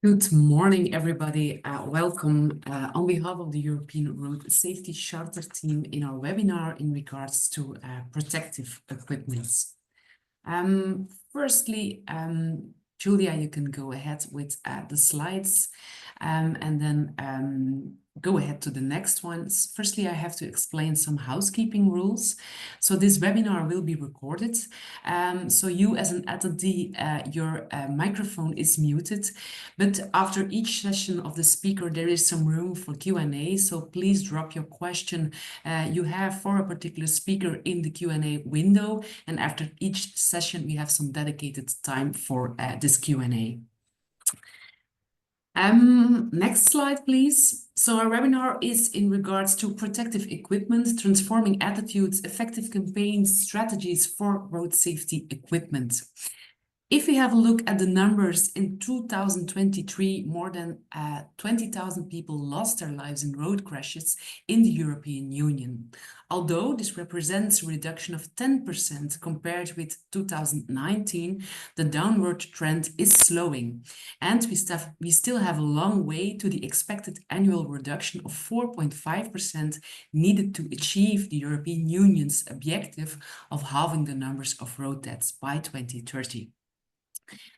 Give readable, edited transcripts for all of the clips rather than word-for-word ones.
Good morning, everybody. Welcome on behalf of the European Road Safety Charter team in our webinar in regards to protective equipment. Firstly, Julia, you can go ahead with the slides and then go ahead to the next ones. Firstly, I have to explain some housekeeping rules. So this webinar will be recorded. So you as an attendee, your microphone is muted, but after each session of the speaker, there is some room for Q&A. So please drop your question you have for a particular speaker in the Q&A window. And after each session, we have some dedicated time for this Q&A. Next slide, please. So our webinar is in regards to protective equipment, transforming attitudes, effective campaigns, strategies for road safety equipment. If we have a look at the numbers in 2023, more than 20,000 people lost their lives in road crashes in the European Union. Although this represents a reduction of 10% compared with 2019, the downward trend is slowing. And we still have a long way to the expected annual reduction of 4.5% needed to achieve the European Union's objective of halving the numbers of road deaths by 2030.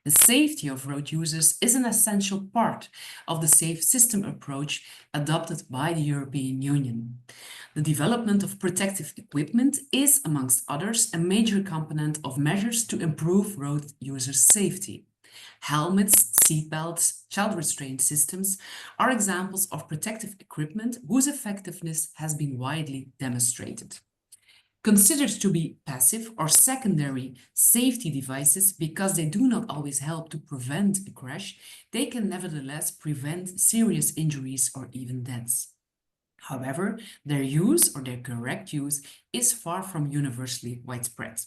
The safety of road users is an essential part of the safe system approach adopted by the European Union. The development of protective equipment is, amongst others, a major component of measures to improve road users' safety. Helmets, seatbelts, child restraint systems are examples of protective equipment whose effectiveness has been widely demonstrated. Considered to be passive or secondary safety devices because they do not always help to prevent a crash, they can nevertheless prevent serious injuries or even deaths. However, their use or their correct use is far from universally widespread.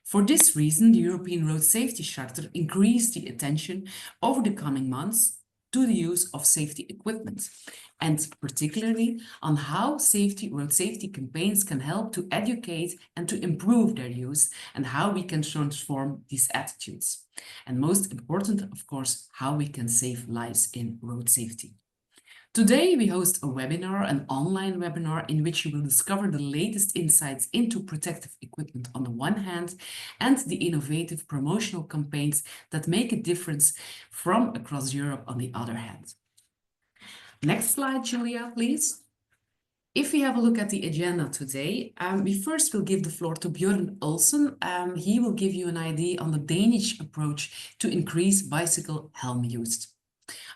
For this reason, the European Road Safety Charter increased the attention over the coming months to the use of safety equipment, and particularly on how road safety campaigns can help to educate and to improve their use, and how we can transform these attitudes. And most important, of course, how we can save lives in road safety. Today, we host a webinar, an online webinar, in which you will discover the latest insights into protective equipment on the one hand, and the innovative promotional campaigns that make a difference from across Europe on the other hand. Next slide, Julia, please. If we have a look at the agenda today, we first will give the floor to Björn Olsen. He will give you an idea on the Danish approach to increase bicycle helm use.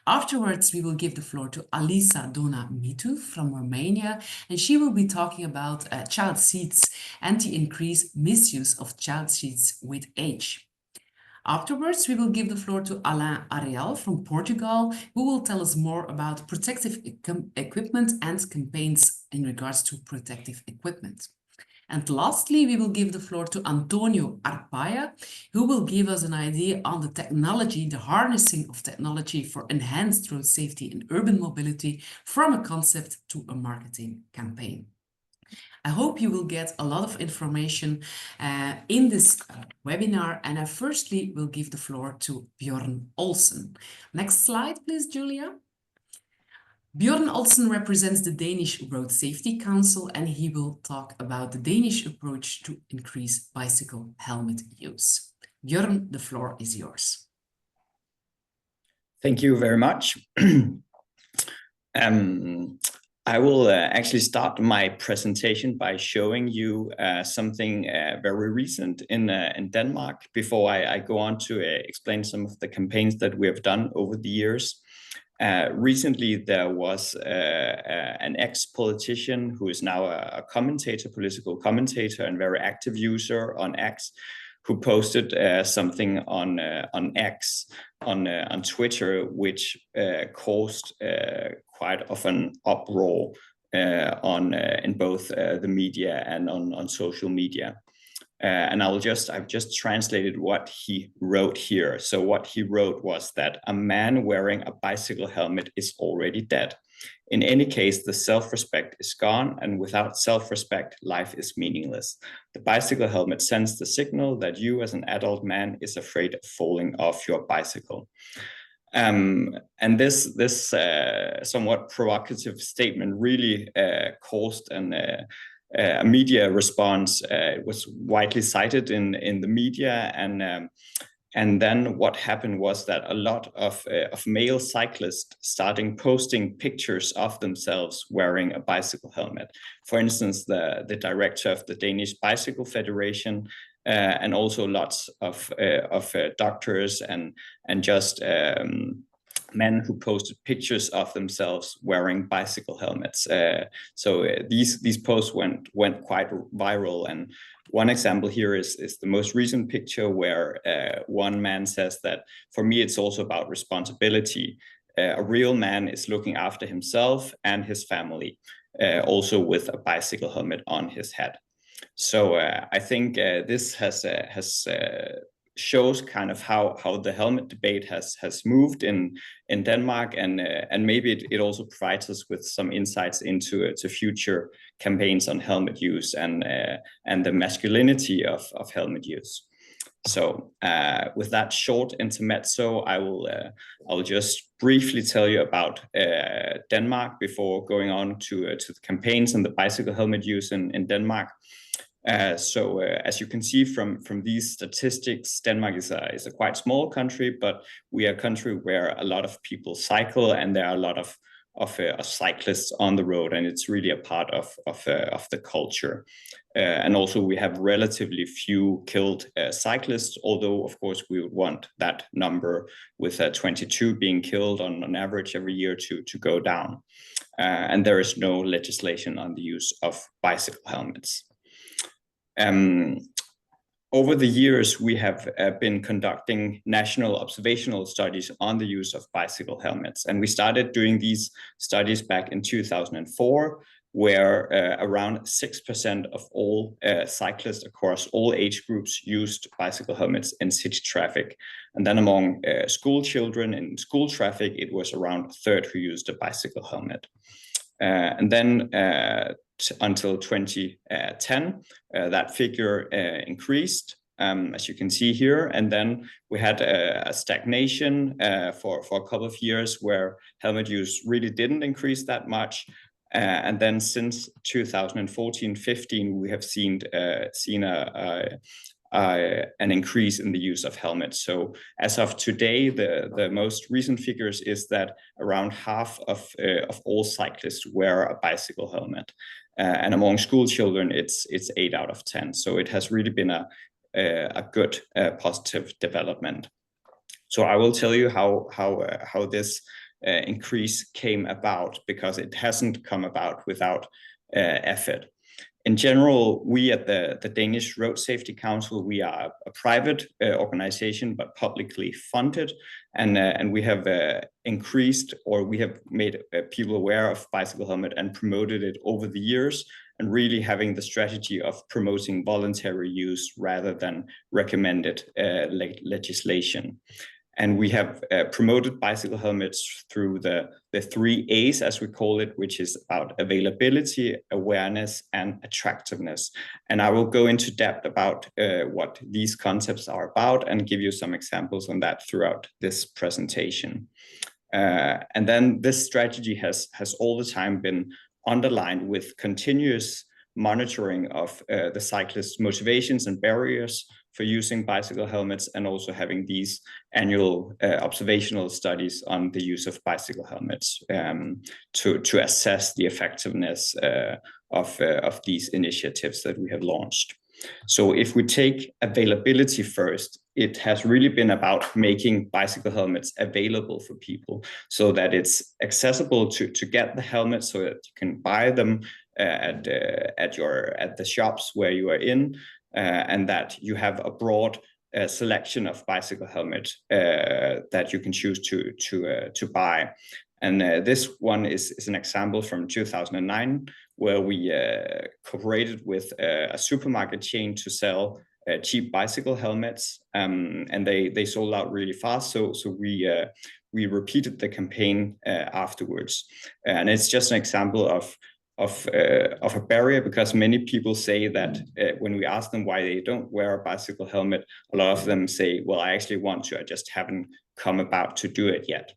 Afterwards, we will give the floor to Alisa Dona Mitu from Romania, and she will be talking about child seats and the increased misuse of child seats with age. Afterwards, we will give the floor to Alain Ariel from Portugal, who will tell us more about protective equipment and campaigns in regards to protective equipment. And lastly, we will give the floor to Antonio Arpaia, who will give us an idea on the technology, the harnessing of technology for enhanced road safety and urban mobility from a concept to a marketing campaign. I hope you will get a lot of information in this webinar, and I firstly will give the floor to Björn Olsen. Next slide, please, Julia. Björn Olsen represents the Danish Road Safety Council, and he will talk about the Danish approach to increase bicycle helmet use. Björn, the floor is yours. Thank you very much. I will actually start my presentation by showing you something very recent in Denmark before I go on to explain some of the campaigns that we have done over the years. Recently, there was an ex-politician who is now a commentator, political commentator, and very active user on X, who posted something on X, on Twitter, which caused quite of an uproar in both the media and on social media. And I've just translated what he wrote here. So what he wrote was that a man wearing a bicycle helmet is already dead. In any case, the self-respect is gone, and without self-respect, life is meaningless. The bicycle helmet sends the signal that you as an adult man is afraid of falling off your bicycle. And this somewhat provocative statement really caused a media response. It was widely cited in the media, and then what happened was that a lot of male cyclists starting posting pictures of themselves wearing a bicycle helmet. For instance, the director of the Danish Bicycle Federation, and also lots of doctors and just men who posted pictures of themselves wearing bicycle helmets. So these posts went quite viral. And one example here is the most recent picture where one man says that, for me, it's also about responsibility. A real man is looking after himself and his family, also with a bicycle helmet on his head. So I think this has shows kind of how the helmet debate has moved in Denmark, and maybe it also provides us with some insights into future campaigns on helmet use and the masculinity of helmet use. So with that short intermezzo, I'll just briefly tell you about Denmark before going on to the campaigns and the bicycle helmet use in Denmark. So as you can see from these statistics, Denmark is a quite small country, but we are a country where a lot of people cycle, and there are a lot of cyclists on the road, and it's really a part of the culture. And also we have relatively few killed cyclists, although of course we would want that number with 22 being killed on average every year to go down. And there is no legislation on the use of bicycle helmets. Over the years, we have been conducting national observational studies on the use of bicycle helmets. And we started doing these studies back in 2004, where around 6% of all cyclists across all age groups used bicycle helmets in city traffic. And then among school children in school traffic, it was around a third who used a bicycle helmet. And then until 2010, that figure increased, as you can see here. And then we had a stagnation for a couple of years where helmet use really didn't increase that much. And then since 2014-15, we have seen an increase in the use of helmets. So as of today, the most recent figures is that around half of all cyclists wear a bicycle helmet. And among school children, it's 8 out of 10. So it has really been a good positive development. So I will tell you how this increase came about, because it hasn't come about without effort. In general, we at the Danish Road Safety Council, we are a private organization, but publicly funded. And we have increased, or we have made people aware of bicycle helmet and promoted it over the years, and really having the strategy of promoting voluntary use rather than recommended legislation. And we have promoted bicycle helmets through the 3 A's, as we call it, which is about availability, awareness, and attractiveness. And I will go into depth about what these concepts are about and give you some examples on that throughout this presentation. And then this strategy has all the time been underlined with continuous monitoring of the cyclists' motivations and barriers for using bicycle helmets, and also having these annual observational studies on the use of bicycle helmets to assess the effectiveness of these initiatives that we have launched. So if we take availability first, it has really been about making bicycle helmets available for people, so that it's accessible to get the helmet, so that you can buy them at the shops where you are in, and that you have a broad selection of bicycle helmets that you can choose to buy. And this one is an example from 2009, where we cooperated with a supermarket chain to sell cheap bicycle helmets, and they sold out really fast. So we repeated the campaign afterwards, and it's just an example of a barrier, because many people say that when we ask them why they don't wear a bicycle helmet, a lot of them say, well, I actually want to, I just haven't come about to do it yet.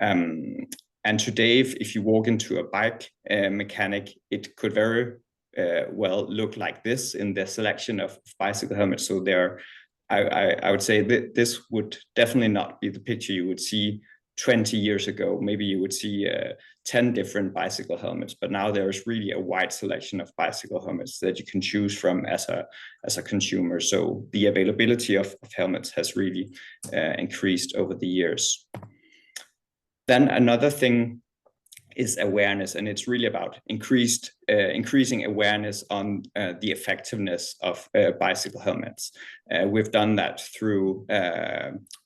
And today, if you walk into a bike mechanic, it could very well look like this in the selection of bicycle helmets. So I would say that this would definitely not be the picture you would see 20 years ago. Maybe you would see 10 different bicycle helmets, but now there's really a wide selection of bicycle helmets that you can choose from as a consumer. So the availability of helmets has really increased over the years. Then another thing is awareness, and it's really about increasing awareness on the effectiveness of bicycle helmets. We've done that through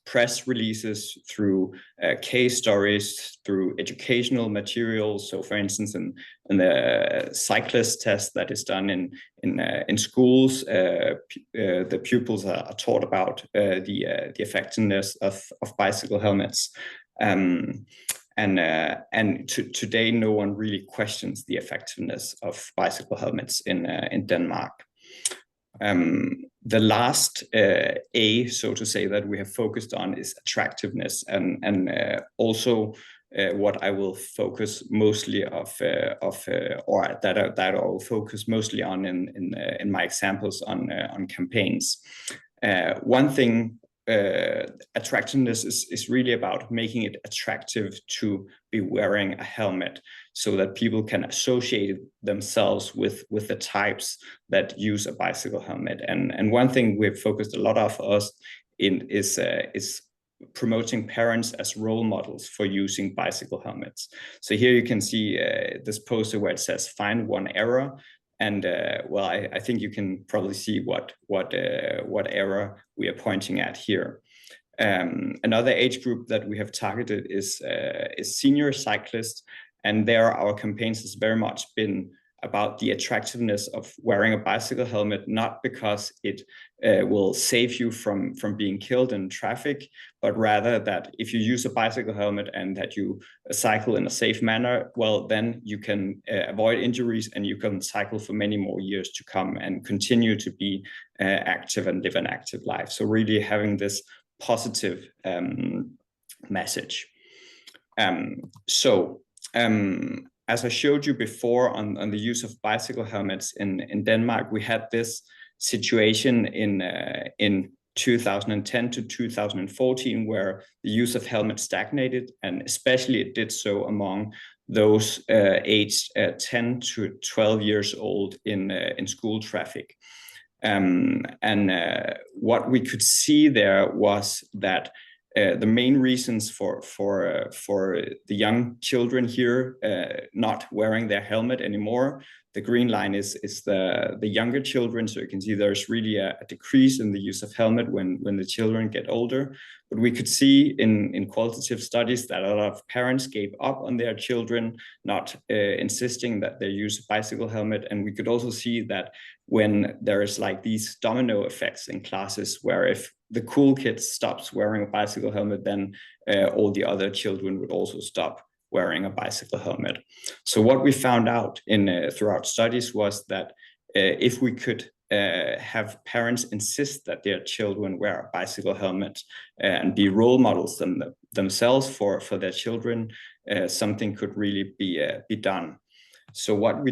press releases, through case stories, through educational materials. So, for instance, in the cyclist test that is done in schools, the pupils are taught about the effectiveness of bicycle helmets. Today, no one really questions the effectiveness of bicycle helmets in Denmark. The last A, so to say, that we have focused on is attractiveness, and also what I will focus mostly or that I will focus mostly on in my examples on campaigns. One thing. Attractiveness is really about making it attractive to be wearing a helmet, so that people can associate themselves with the types that use a bicycle helmet. And one thing we've focused a lot of us in is promoting parents as role models for using bicycle helmets. So here you can see this poster where it says "Find one error." And well, I think you can probably see what error we are pointing at here. Another age group that we have targeted is senior cyclists, and there our campaigns has very much been about the attractiveness of wearing a bicycle helmet, not because it will save you from being killed in traffic, but rather that if you use a bicycle helmet and that you cycle in a safe manner, well, then you can avoid injuries and you can cycle for many more years to come and continue to be active and live an active life. So really having this positive message. As I showed you before on the use of bicycle helmets in Denmark, we had this situation in 2010 to 2014 where the use of helmets stagnated, and especially it did so among those aged 10 to 12 years old in school traffic. What we could see there was that the main reasons for the young children here not wearing their helmet anymore, the green line is the younger children. So you can see there's really a decrease in the use of helmet when the children get older. But we could see in qualitative studies that a lot of parents gave up on their children, not insisting that they use a bicycle helmet. And we could also see that when there is like these domino effects in classes, where if the cool kid stops wearing a bicycle helmet, then all the other children would also stop wearing a bicycle helmet. So what we found out throughout studies was that if we could have parents insist that their children wear a bicycle helmet and be role models themselves for their children, something could really be done. So what we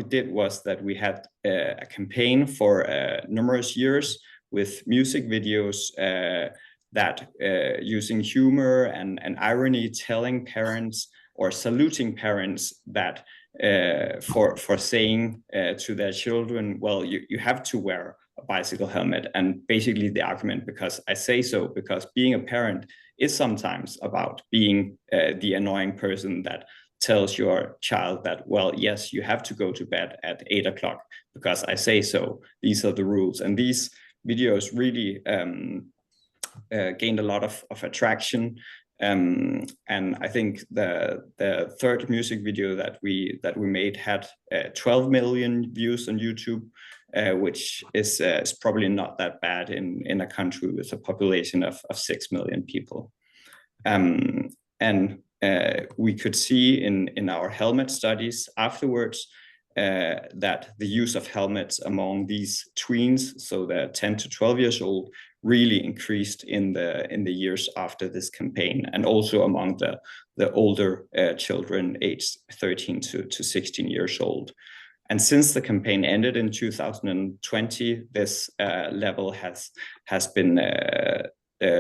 did was that we had a campaign for numerous years with music videos that using humor and irony, telling parents or saluting parents that for saying to their children, well, you have to wear a bicycle helmet. And basically the argument, because I say so, because being a parent is sometimes about being the annoying person that tells your child that, well, yes, you have to go to bed at 8 o'clock because I say so. These are the rules. And these videos really gained a lot of attraction. And I think the third music video that we made had 12 million views on YouTube, which is probably not that bad in a country with a population of 6 million people. And we could see in our helmet studies afterwards that the use of helmets among these tweens, so the 10 to 12 years old, really increased in the years after this campaign, and also among the older children aged 13 to 16 years old. And since the campaign ended in 2020, this level has been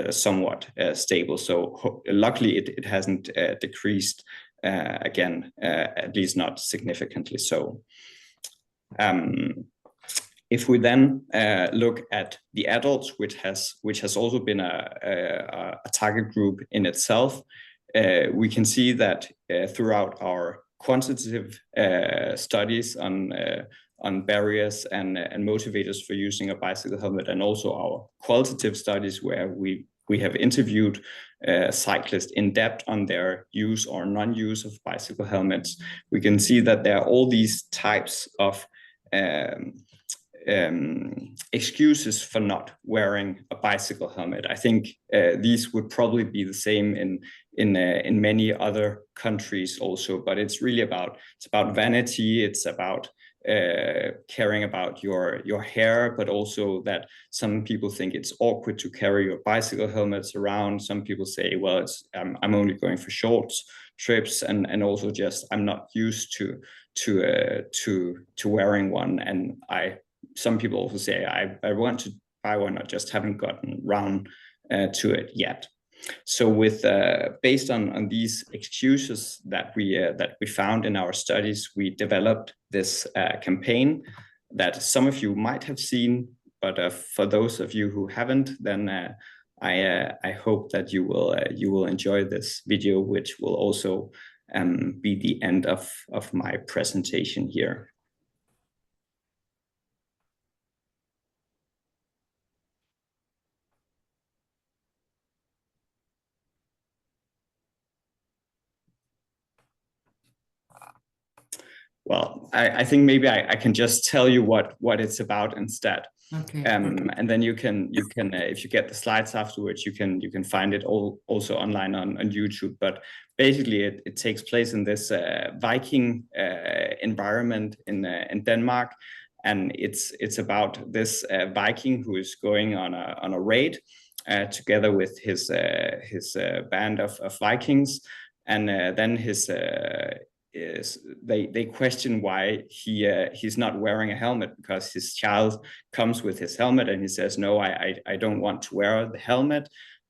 somewhat stable. So luckily, it hasn't decreased again, at least not significantly so. If we then look at the adults, which has also been a target group in itself, we can see that throughout our quantitative studies on barriers and motivators for using a bicycle helmet, and also our qualitative studies where we have interviewed cyclists in depth on their use or non-use of bicycle helmets, we can see that there are all these types of excuses for not wearing a bicycle helmet. I think these would probably be the same in many other countries also, but it's really about vanity. It's about caring about your hair, but also that some people think it's awkward to carry your bicycle helmets around. Some people say, well, it's I'm only going for short trips, and also just I'm not used to wearing one. And some people also say I want to buy one, I just haven't gotten round to it yet. So with based on these excuses that we found in our studies, we developed this campaign that some of you might have seen, but for those of you who haven't, then I hope that you will enjoy this video, which will also be the end of my presentation here. Well, I think maybe I can just tell you what it's about instead. Okay. And then you can if you get the slides afterwards, you can find it also online on YouTube. But basically, it takes place in this Viking environment in Denmark, and it's about this Viking who is going on a raid together with his band of Vikings, and then they question why he's not wearing a helmet, because his child comes with his helmet and he says, no, I don't want to wear the helmet.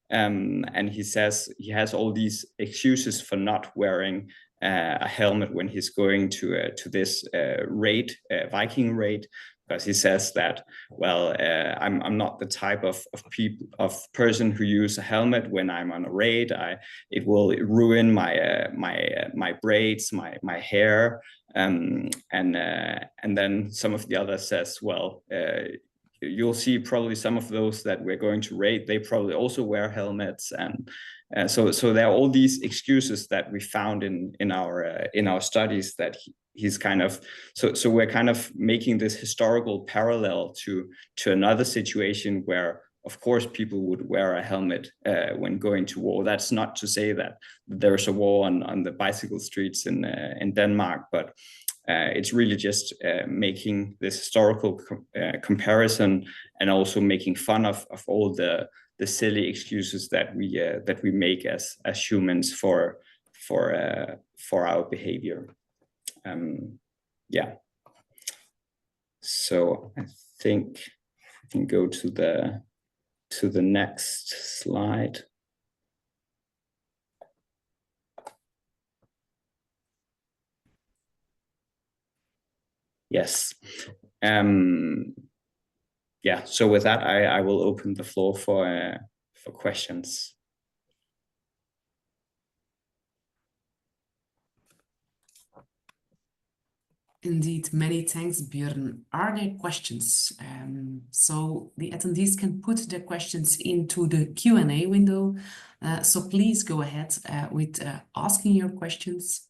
And he says he has all these excuses for not wearing a helmet when he's going to this raid, Viking raid, because he says that, well, I'm not the type of person who use a helmet when I'm on a raid. It will ruin my braids, my hair, and then some of the others says, well, you'll see probably some of those that we're going to raid, they probably also wear helmets, and so there are all these excuses that we found in our studies that he's kind of so we're kind of making this historical parallel to another situation where, of course, people would wear a helmet when going to war. That's not to say that there's a war on the bicycle streets in Denmark, but it's really just making this historical comparison, and also making fun of all the silly excuses that we make as humans for our behavior. Yeah. So I think we can go to the next slide. Yes. Yeah. So with that, I will open the floor for questions. Indeed, many thanks, Björn. Are there questions? So the attendees can put their questions into the Q&A window. So please go ahead with asking your questions.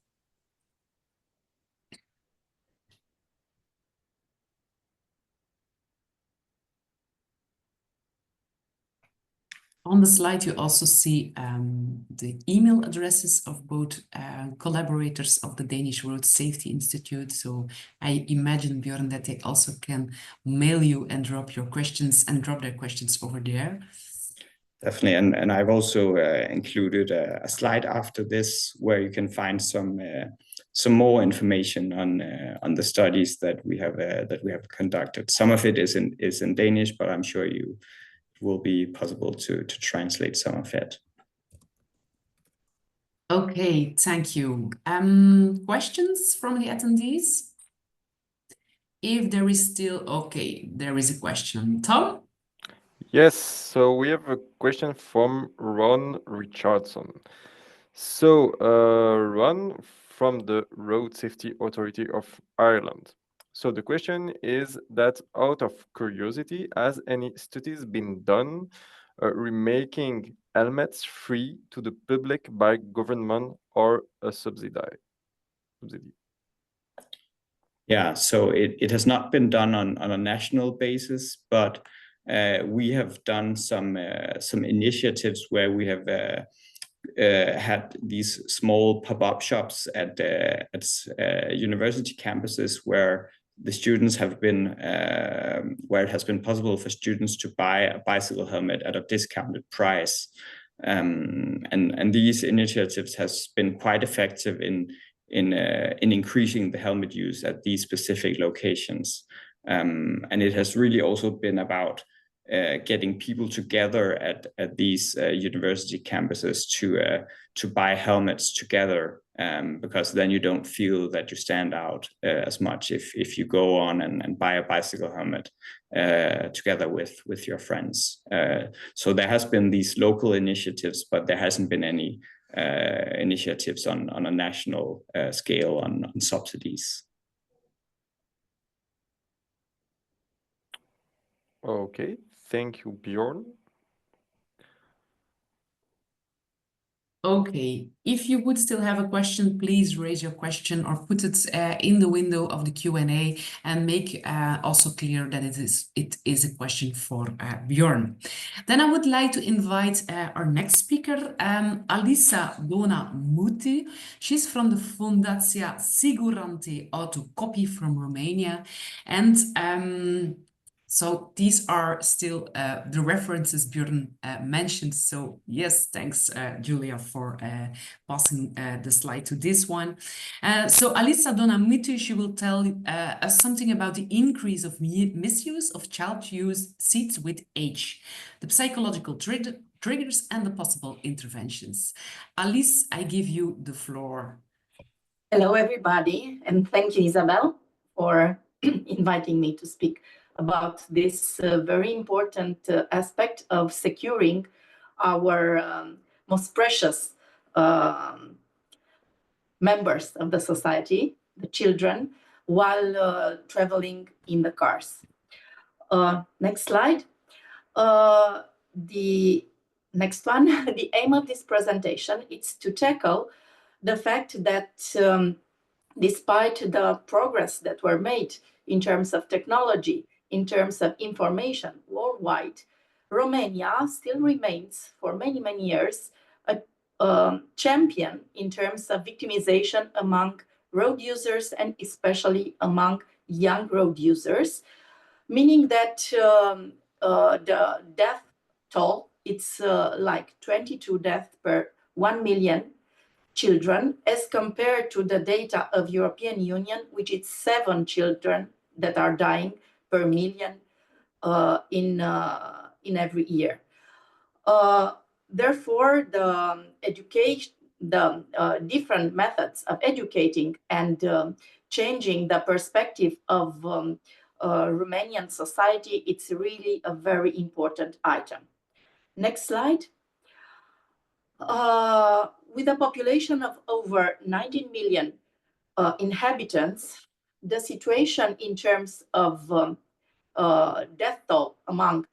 On the slide, you also see the email addresses of both collaborators of the Danish Road Safety Institute. So I imagine, Björn, that they also can mail you and drop their questions over there. Definitely, and I've also included a slide after this where you can find some more information on the studies that we have conducted. Some of it is in Danish, but I'm sure it will be possible to translate some of it. Okay, thank you. Questions from the attendees? If there is still, okay, there is a question. Tom? Yes, so we have a question from Ron Richardson. So, Ron from the Road Safety Authority of Ireland. So the question is that out of curiosity, has any studies been done remaking helmets free to the public by government or a subsidy? Yeah, so it has not been done on a national basis, but we have done some initiatives where we have had these small pop-up shops at university campuses where the students have been where it has been possible for students to buy a bicycle helmet at a discounted price, and these initiatives has been quite effective in increasing the helmet use at these specific locations, and it has really also been about getting people together at these university campuses to buy helmets together, because then you don't feel that you stand out as much if you go on and buy a bicycle helmet together with your friends. So there has been these local initiatives, but there hasn't been any initiatives on a national scale on subsidies. Okay, thank you, Björn. Okay, if you would still have a question, please raise your question or put it in the window of the Q&A and make also clear that it is a question for Björn. Then I would like to invite our next speaker, Alisa Dona Muti. She's from the Fundația Sigurante Autocopy from Romania. And so these are still the references Björn mentioned. So yes, thanks, Julia, for passing the slide to this one. So Alisa Dona Muti, she will tell us something about the increase of misuse of child-use seats with age, the psychological triggers, and the possible interventions. Alice, I give you the floor. Hello, everybody, and thank you, Isabel, for inviting me to speak about this very important aspect of securing our most precious members of the society, the children, while traveling in the cars. Next slide. The next one, the aim of this presentation is to tackle the fact that despite the progress that were made in terms of technology, in terms of information worldwide, Romania still remains for many, many years a champion in terms of victimization among road users and especially among young road users, meaning that the death toll, it's like 22 deaths per 1 million children, as compared to the data of European Union, which is 7 children that are dying per million in every year. Therefore, the education, the different methods of educating and changing the perspective of Romanian society, it's really a very important item. Next slide. With a population of over 19 million inhabitants, the situation in terms of death toll among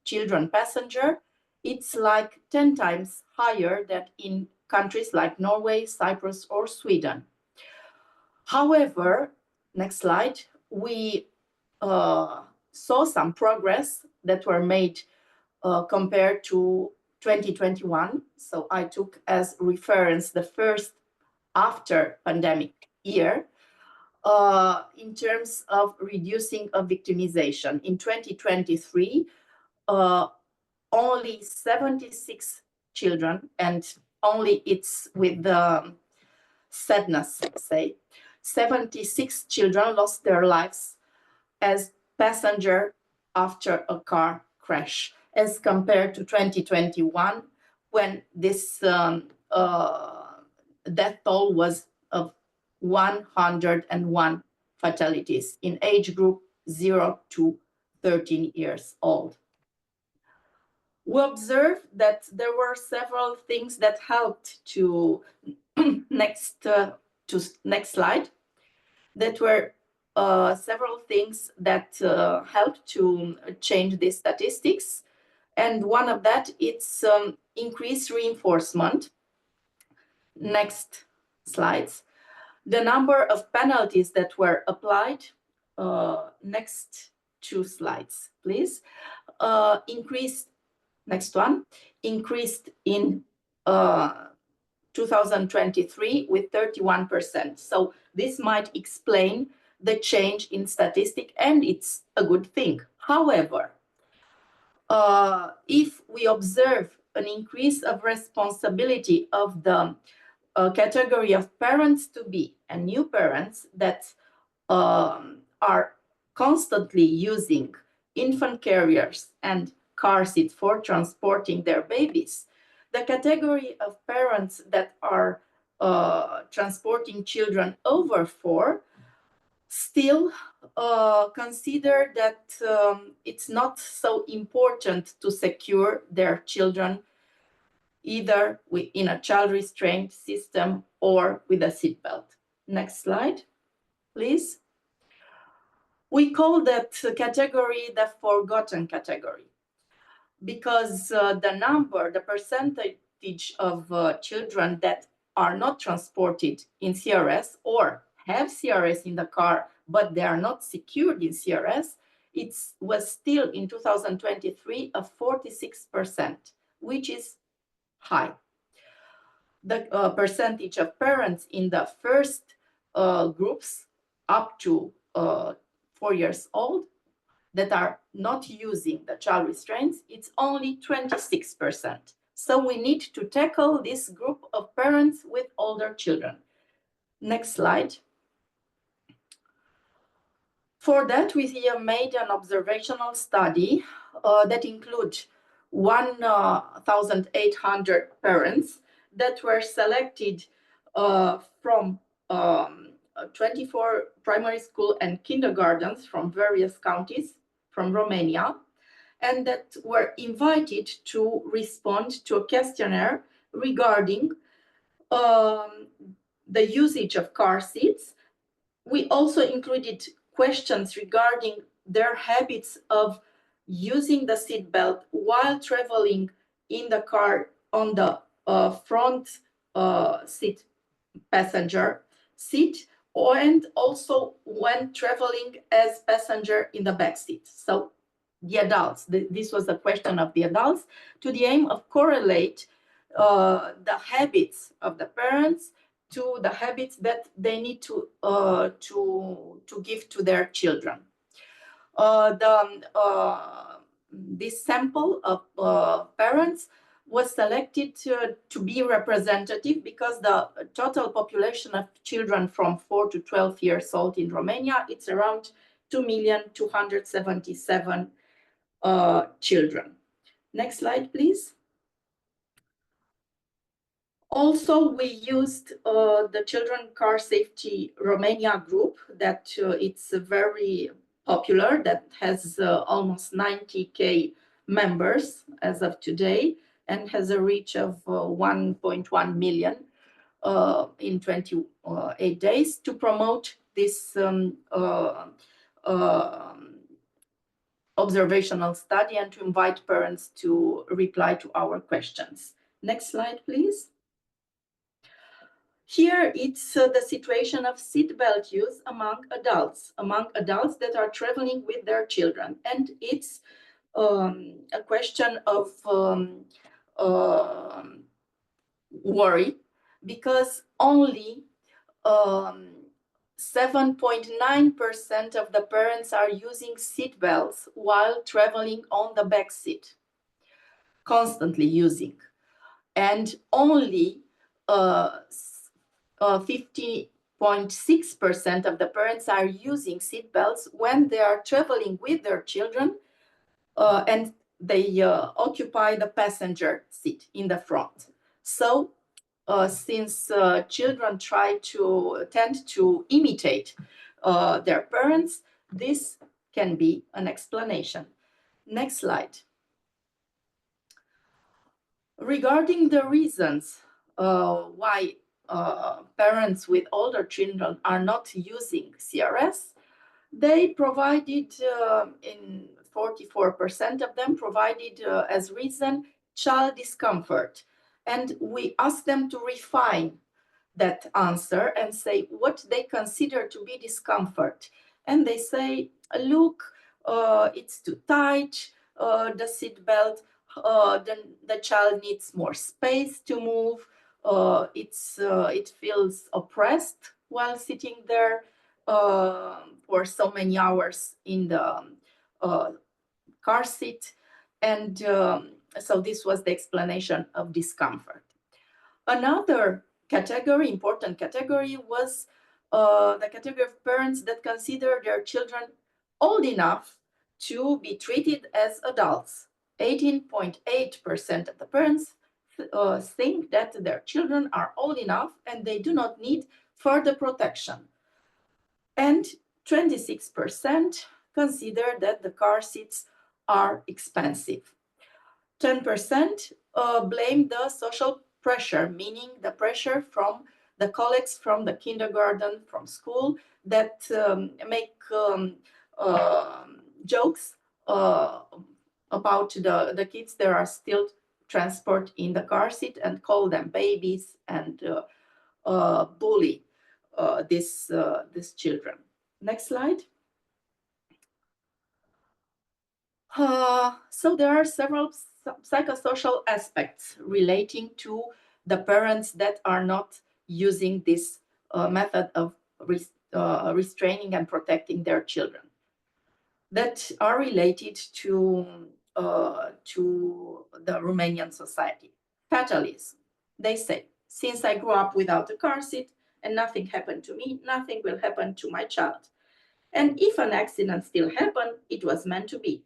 children passenger, it's like 10 times higher than in countries like Norway, Cyprus, or Sweden. However, next slide, we saw some progress that were made compared to 2021. So I took as reference the first after pandemic year in terms of reducing of victimization. In 2023, only 76 children, and only it's with the sadness, say, 76 children lost their lives as passenger after a car crash, as compared to 2021, when this death toll was of 101 fatalities in age group 0 to 13 years old. We observed that there were several things that helped to next slide. That were several things that helped to change the statistics, and one of that it's increased reinforcement. Next slides. The number of penalties that were applied. Next 2 slides, please. Increased. Next one. Increased in 2023 with 31%. So this might explain the change in statistic, and it's a good thing. However, if we observe an increase of responsibility of the category of parents-to-be and new parents that are constantly using infant carriers and car seats for transporting their babies, the category of parents that are transporting children over 4 still consider that it's not so important to secure their children either in a child restraint system or with a seatbelt. Next slide, please. We call that category the forgotten category, because the percentage of children that are not transported in CRS or have CRS in the car, but they are not secured in CRS, it was still in 2023 of 46%, which is high. The percentage of parents in the first groups up to 4 years old that are not using the child restraints, it's only 26%. So we need to tackle this group of parents with older children. Next slide. For that, we made an observational study that includes 1,800 parents that were selected from 24 primary school and kindergartens from various counties from Romania, and that were invited to respond to a questionnaire regarding the usage of car seats. We also included questions regarding their habits of using the seat belt while traveling in the car on the front seat, passenger seat, and also when traveling as passenger in the back seat. So the adults, this was a question of the adults, to the aim of correlate the habits of the parents to the habits that they need to give to their children. This sample of parents was selected to be representative because the total population of children from 4 to 12 years old in Romania, it's around 2,277,000 children. Next slide, please. Also, we used the Children Car Safety Romania group that it's very popular, that has almost 90,000 members as of today and has a reach of 1.1 million in 28 days to promote this observational study and to invite parents to reply to our questions. Next slide, please. Here it's the situation of seatbelt use among adults that are traveling with their children. And it's a question of worry, because only 7.9% of the parents are using seat belts while traveling on the back seat, constantly using. And only 50.6% of the parents are using seat belts when they are traveling with their children and they occupy the passenger seat in the front. So since children tend to imitate their parents, this can be an explanation. Next slide. Regarding the reasons why parents with older children are not using CRS, they provided, in 44% of them, provided as reason child discomfort. And we asked them to refine that answer and say what they consider to be discomfort. And they say, look, it's too tight, the seat belt, the child needs more space to move, it feels oppressed while sitting there for so many hours in the car seat. And so this was the explanation of discomfort. Another category, important category, was the category of parents that consider their children old enough to be treated as adults. 18.8% of the parents think that their children are old enough and they do not need further protection. And 26% consider that the car seats are expensive. 10% blame the social pressure, meaning the pressure from the colleagues from the kindergarten, from school, that make jokes about the kids that are still transported in the car seat and call them babies and bully these children. Next slide. So there are several psychosocial aspects relating to the parents that are not using this method of restraining and protecting their children, that are related to the Romanian society. Fatalism. They say, since I grew up without a car seat and nothing happened to me, nothing will happen to my child. And if an accident still happened, it was meant to be.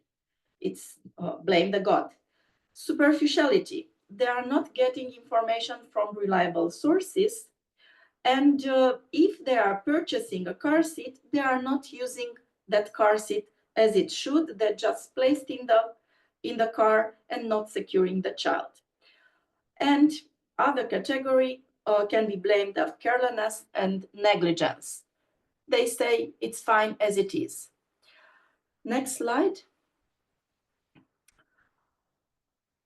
It's blame the God. Superficiality. They are not getting information from reliable sources. And if they are purchasing a car seat, they are not using that car seat as it should. They're just placed in the car and not securing the child. And other category can be blamed of carelessness and negligence. They say it's fine as it is. Next slide.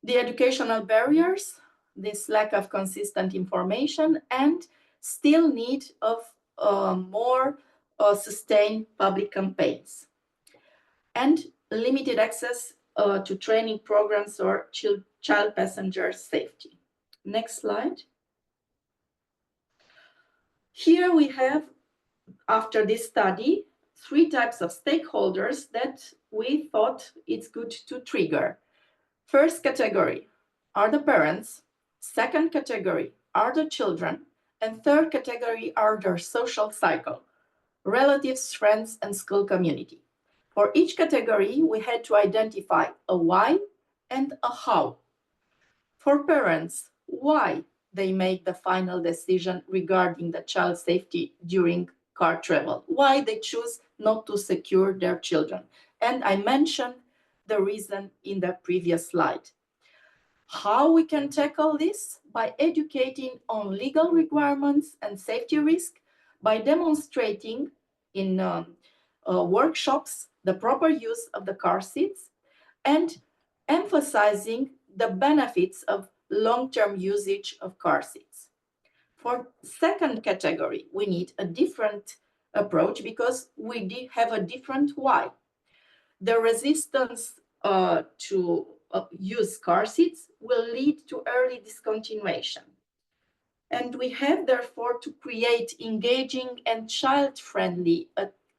The educational barriers, this lack of consistent information, and still need of more sustained public campaigns, and limited access to training programs or child passenger safety. Next slide. Here we have, after this study, 3 types of stakeholders that we thought it's good to trigger. First category are the parents, second category are the children, and third category are their social cycle, relatives, friends, and school community. For each category, we had to identify a why and a how. For parents, why they make the final decision regarding the child safety during car travel, why they choose not to secure their children. And I mentioned the reason in the previous slide. How we can tackle this? By educating on legal requirements and safety risk, by demonstrating in workshops the proper use of the car seats, and emphasizing the benefits of long-term usage of car seats. For second category, we need a different approach because we have a different why. The resistance to use car seats will lead to early discontinuation. And we have therefore to create engaging and child-friendly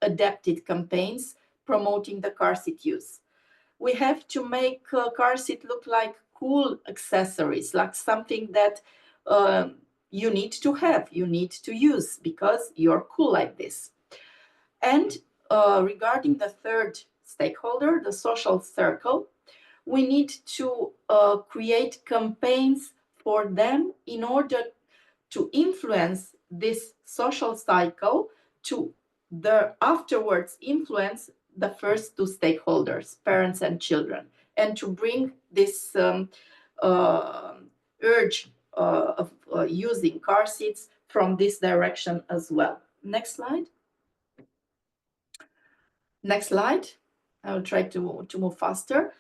adapted campaigns promoting the car seat use. We have to make car seat look like cool accessories, like something that you need to have, you need to use because you're cool like this. And regarding the third stakeholder, the social circle, we need to create campaigns for them in order to influence this social cycle to afterwards influence the first two stakeholders, parents and children, and to bring this urge of using car seats from this direction as well. Next slide. Next slide. I will try to move faster.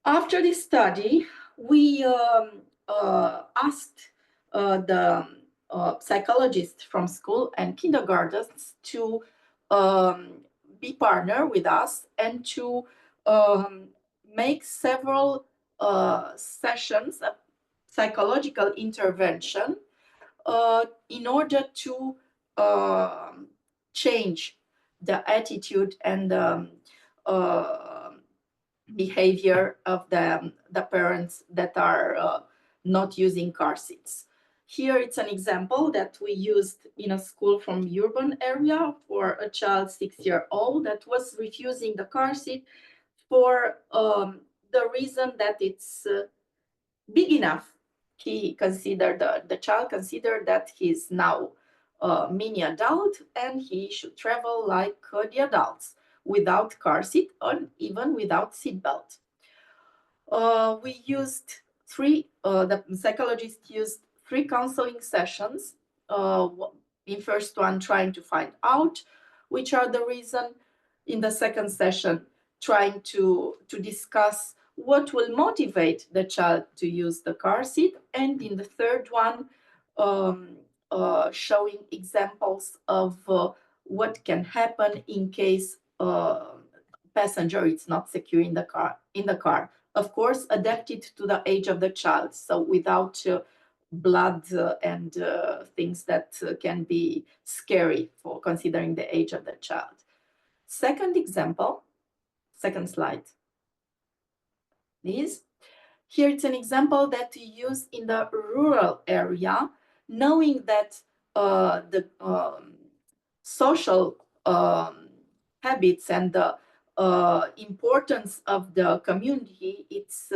After this study, we asked the psychologists from school and kindergartens to be partner with us and to make several sessions of psychological intervention in order to change the attitude and behavior of the parents that are not using car seats. Here it's an example that we used in a school from urban area for a child 6-year-old that was refusing the car seat for the reason that it's big enough. He considered, the child considered that he's now a mini adult and he should travel like the adults without car seat or even without seatbelt. We used the psychologist used 3 counseling sessions. In first one, trying to find out which are the reason. In the second session, trying to discuss what will motivate the child to use the car seat. And in the third one, showing examples of what can happen in case passenger is not secure in the car. Of course, adapted to the age of the child, so without blood and things that can be scary for considering the age of the child. Second example, second slide, please. Here it's an example that we use in the rural area, knowing that the social habits and the importance of the community, it's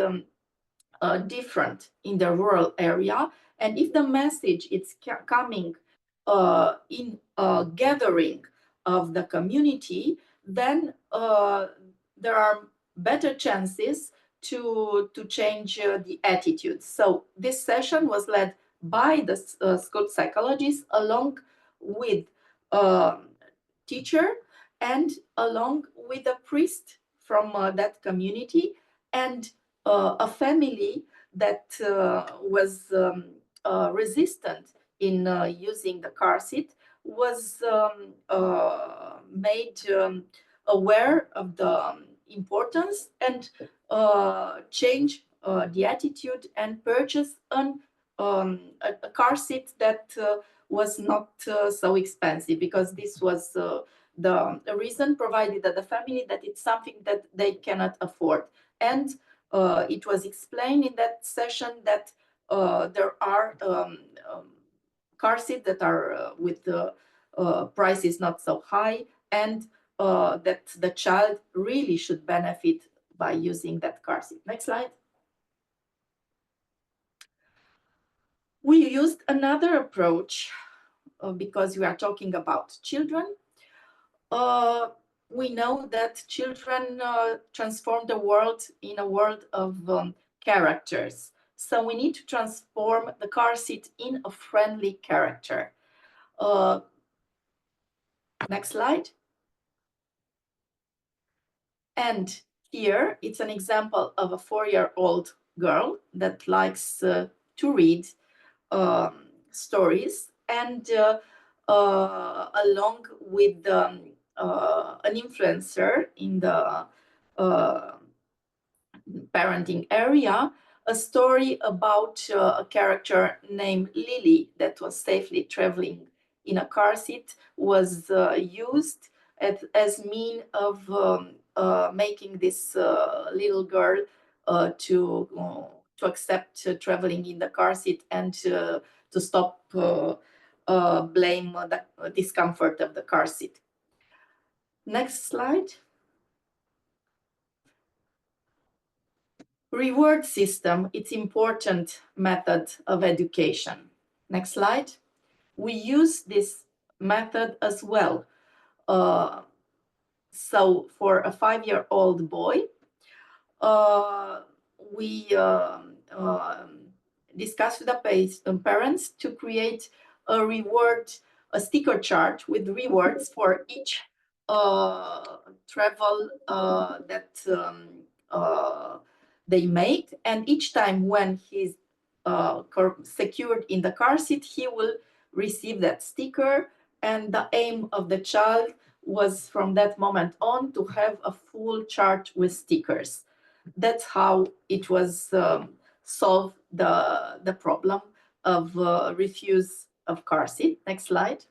different in the rural area. And if the message is coming in a gathering of the community, then there are better chances to change the attitude. So this session was led by the school psychologist along with teacher and along with a priest from that community and a family that was resistant in using the car seat was made aware of the importance and change the attitude and purchase a car seat that was not so expensive, because this was the reason provided that the family that it's something that they cannot afford. And it was explained in that session that there are car seats that are with the prices not so high, and that the child really should benefit by using that car seat. Next slide. We used another approach because we are talking about children. We know that children transform the world in a world of characters. So we need to transform the car seat in a friendly character. Next slide. And here it's an example of a 4-year-old girl that likes to read stories, and along with an influencer in the parenting area, a story about a character named Lily that was safely traveling in a car seat was used as mean of making this little girl to accept traveling in the car seat and to stop blame the discomfort of the car seat. Next slide. Reward system, it's important method of education. Next slide. We use this method as well. So for a 5-year-old boy, we discussed with the parents to create a sticker chart with rewards for each travel that they make, and each time when he's secured in the car seat, he will receive that sticker. And the aim of the child was from that moment on to have a full chart with stickers. That's how it was solved the problem of refuse of car seat. Next slide.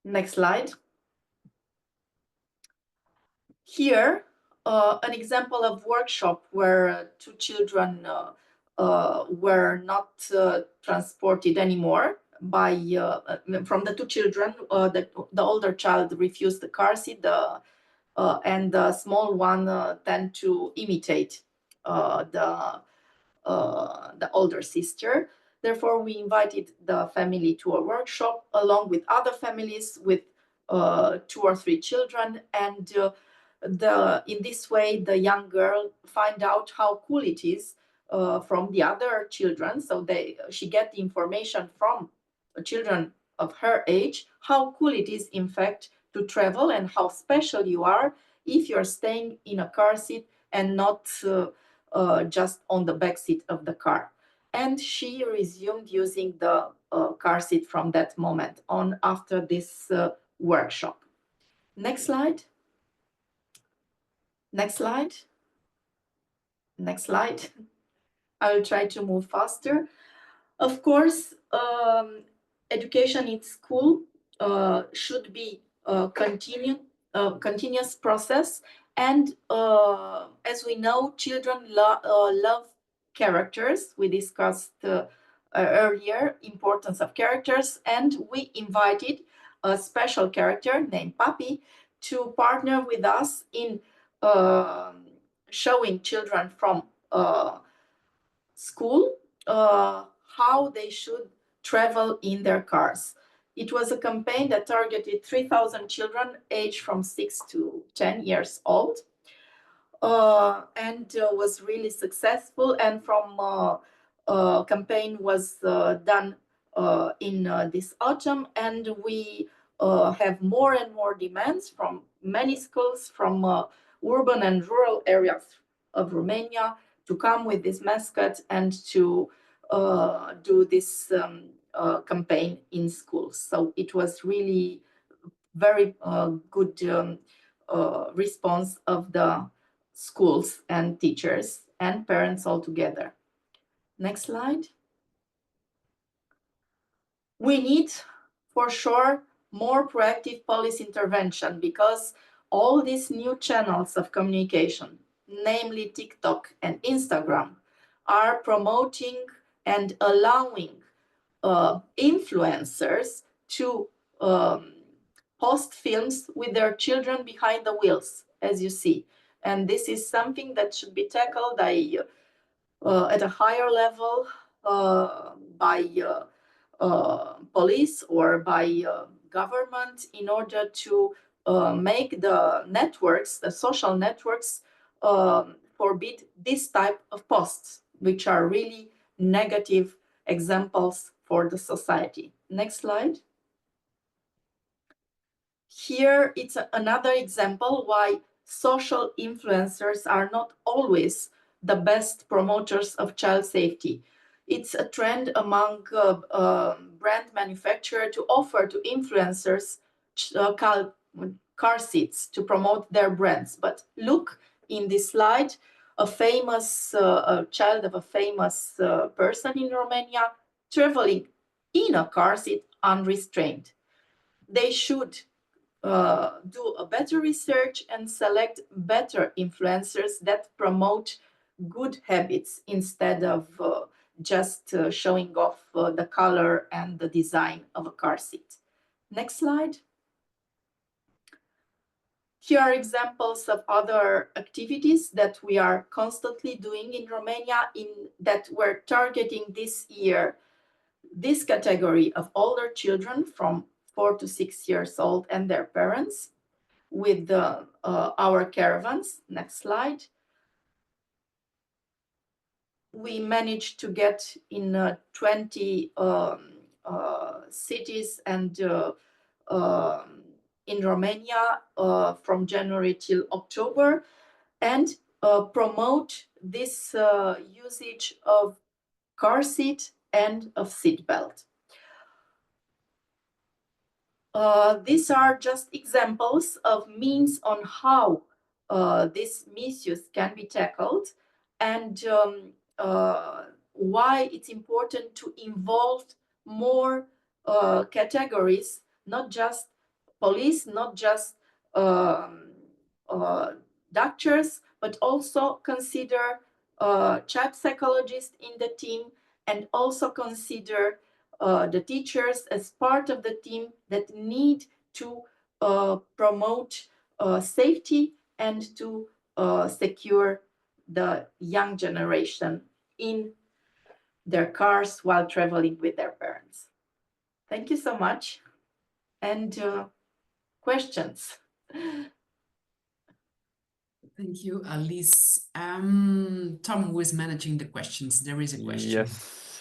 Next slide. Here, an example of workshop where 2 children were not transported anymore by from the 2 children. The older child refused the car seat, and the small one tend to imitate the older sister. Therefore, we invited the family to a workshop along with other families with 2 or 3 children, and in this way, the young girl find out how cool it is from the other children. So she get the information from children of her age, how cool it is, in fact, to travel and how special you are if you're staying in a car seat and not just on the back seat of the car. And she resumed using the car seat from that moment on after this workshop. Next slide. Next slide. Next slide. I will try to move faster. Of course, education in school should be a continuous process. And as we know, children love characters. We discussed earlier importance of characters, and we invited a special character named Papi to partner with us in showing children from school how they should travel in their cars. It was a campaign that targeted 3,000 children aged from 6 to 10 years old, and was really successful. And from campaign was done in this autumn, and we have more and more demands from many schools from urban and rural areas of Romania to come with this mascot and to do this campaign in schools. So it was really very good response of the schools and teachers and parents all together. Next slide. We need, for sure, more proactive policy intervention, because all these new channels of communication, namely TikTok and Instagram, are promoting and allowing influencers to post films with their children behind the wheels, as you see. And this is something that should be tackled at a higher level by police or by government, in order to make the networks, the social networks, forbid this type of posts, which are really negative examples for the society. Next slide. Here it's another example why social influencers are not always the best promoters of child safety. It's a trend among brand manufacturers to offer to influencers car seats to promote their brands. But look in this slide, a famous a child of a famous person in Romania traveling in a car seat unrestrained. They should do a better research and select better influencers that promote good habits instead of just showing off the color and the design of a car seat. Next slide. Here are examples of other activities that we are constantly doing in Romania that we're targeting this year. This category of older children from 4 to 6 years old and their parents with our caravans. Next slide. We managed to get in 20 cities and in Romania from January till October, and promote this usage of car seat and of seat belt. These are just examples of means on how this misuse can be tackled, and why it's important to involve more categories, not just police, not just doctors, but also consider child psychologists in the team, and also consider the teachers as part of the team that need to promote safety and to secure the young generation in their cars while traveling with their parents. Thank you so much. And questions? Thank you, Alice. Tom, who is managing the questions? There is a question.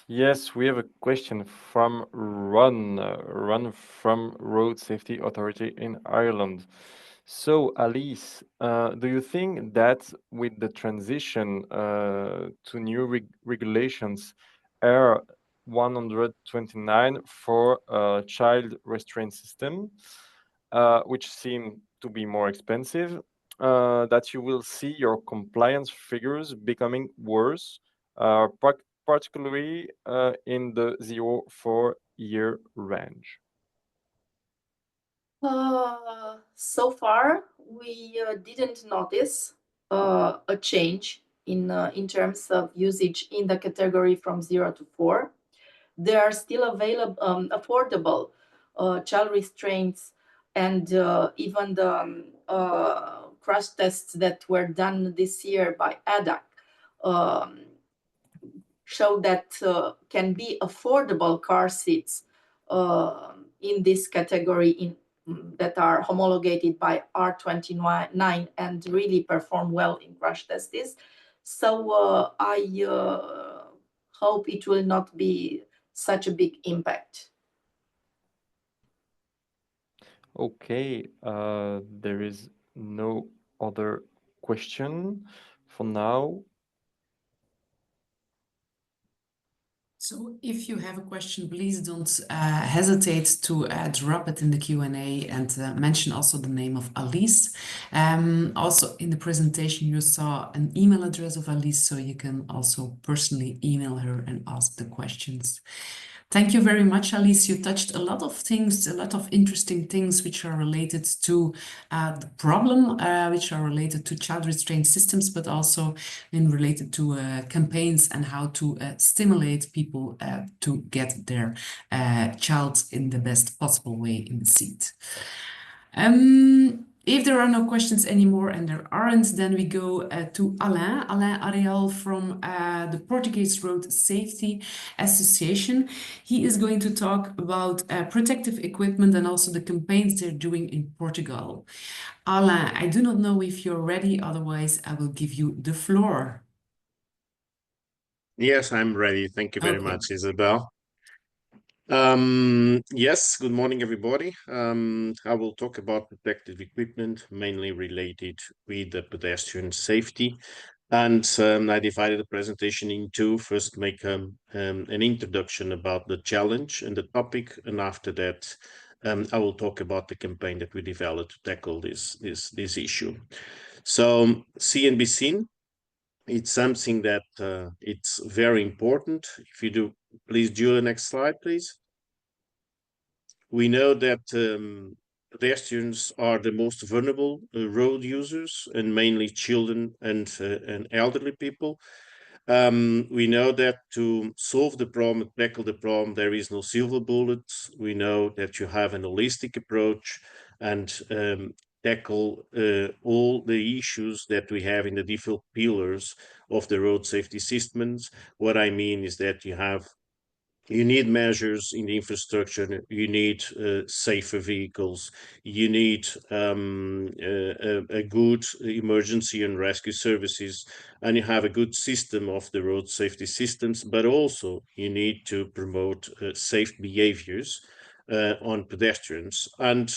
Yes, we have a question from Ron from Road Safety Authority in Ireland. So, Alice, do you think that with the transition to new regulations, R 129 for child restraint system, which seem to be more expensive, that you will see your compliance figures becoming worse, particularly in the 0-4 year range? So far, we didn't notice a change in terms of usage in the category from 0 to 4. There are still available affordable child restraints, and even the crash tests that were done this year by ADAC show that can be affordable car seats in this category that are homologated by R29 and really perform well in crash tests. So I hope it will not be such a big impact. Okay, there is no other question for now. So if you have a question, please don't hesitate to drop it in the Q&A and mention also the name of Alice. Also in the presentation, you saw an email address of Alice, so you can also personally email her and ask the questions. Thank you very much, Alice. You touched a lot of things, a lot of interesting things which are related to the problem, which are related to child restraint systems, but also related to campaigns and how to stimulate people to get their child in the best possible way in the seat. If there are no questions anymore, and there aren't, then we go to Alain Ariel from the Portuguese Road Safety Association. He is going to talk about protective equipment and also the campaigns they're doing in Portugal. Alain, I do not know if you're ready, otherwise I will give you the floor. Yes, I'm ready. Thank you very much, Isabel. Yes, good morning, everybody. I will talk about protective equipment, mainly related with the pedestrian safety. And I divided the presentation in two. First, make an introduction about the challenge and the topic, and after that, I will talk about the campaign that we developed to tackle this issue. So see and be seen. It's something that it's very important. If you do, please, Julia, next slide, please. We know that pedestrians are the most vulnerable road users, and mainly children and elderly people. We know that to solve the problem, tackle the problem, there is no silver bullet. We know that you have an holistic approach and tackle all the issues that we have in the different pillars of the road safety systems. What I mean is that you need measures in the infrastructure, you need safer vehicles, you need a good emergency and rescue services, and you have a good system of the road safety systems, but also you need to promote safe behaviors on pedestrians. And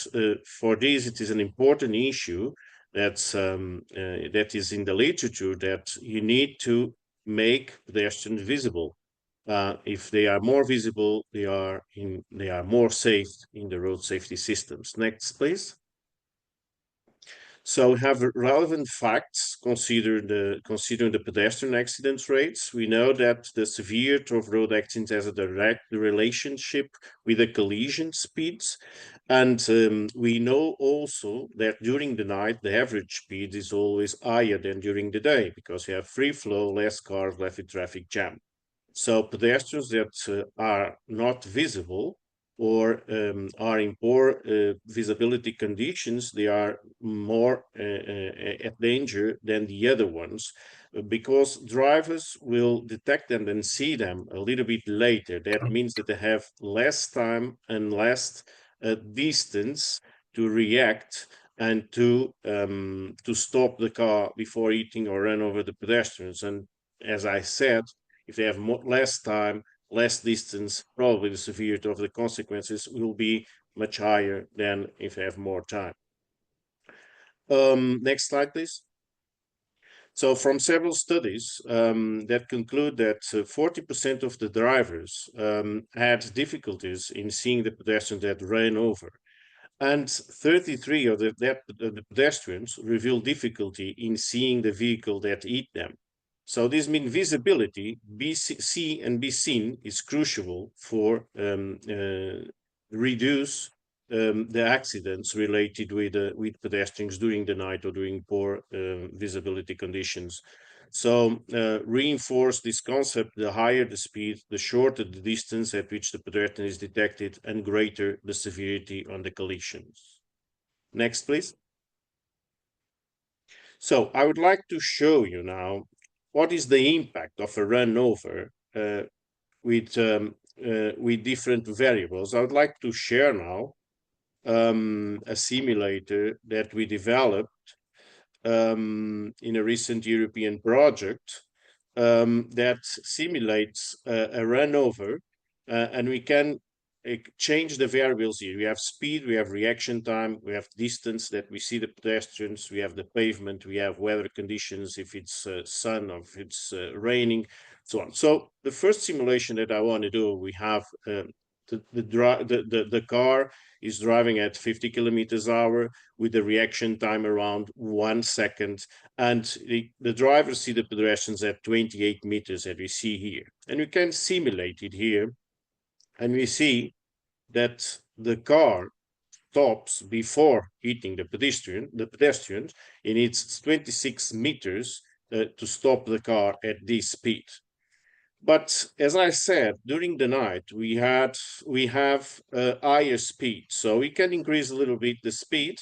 for this, it is an important issue that is in the literature, that you need to make pedestrians visible. If they are more visible, they are more safe in the road safety systems. Next, please. So we have relevant facts considering the pedestrian accident rates. We know that the severity of road accidents has a direct relationship with the collision speeds. And we know also that during the night, the average speed is always higher than during the day, because you have free flow, less cars, less traffic jam. So pedestrians that are not visible or are in poor visibility conditions, they are more at danger than the other ones, because drivers will detect them and see them a little bit later. That means that they have less time and less distance to react and to stop the car before hitting or run over the pedestrians. And as I said, if they have less time, less distance, probably the severity of the consequences will be much higher than if they have more time. Next slide, please. So from several studies that conclude that 40% of the drivers had difficulties in seeing the pedestrians that ran over. And 33 of the pedestrians revealed difficulty in seeing the vehicle that hit them. So this means visibility, see and be seen, is crucial for reduce the accidents related with pedestrians during the night or during poor visibility conditions. So reinforce this concept: the higher the speed, the shorter the distance at which the pedestrian is detected, and greater the severity on the collisions. Next, please. So I would like to show you now what is the impact of a run over with different variables. I would like to share now a simulator that we developed in a recent European project that simulates a run over, and we can change the variables here. We have speed, we have reaction time, we have distance that we see the pedestrians, we have the pavement, we have weather conditions, if it's sun or if it's raining, so on. So the first simulation that I want to do, we have the car is driving at 50 km/h with the reaction time around 1 second, and the drivers see the pedestrians at 28 meters, as we see here. And we can simulate it here, and we see that the car stops before hitting the pedestrians, and it's 26 meters to stop the car at this speed. But as I said, during the night, we have higher speed. So we can increase a little bit the speed,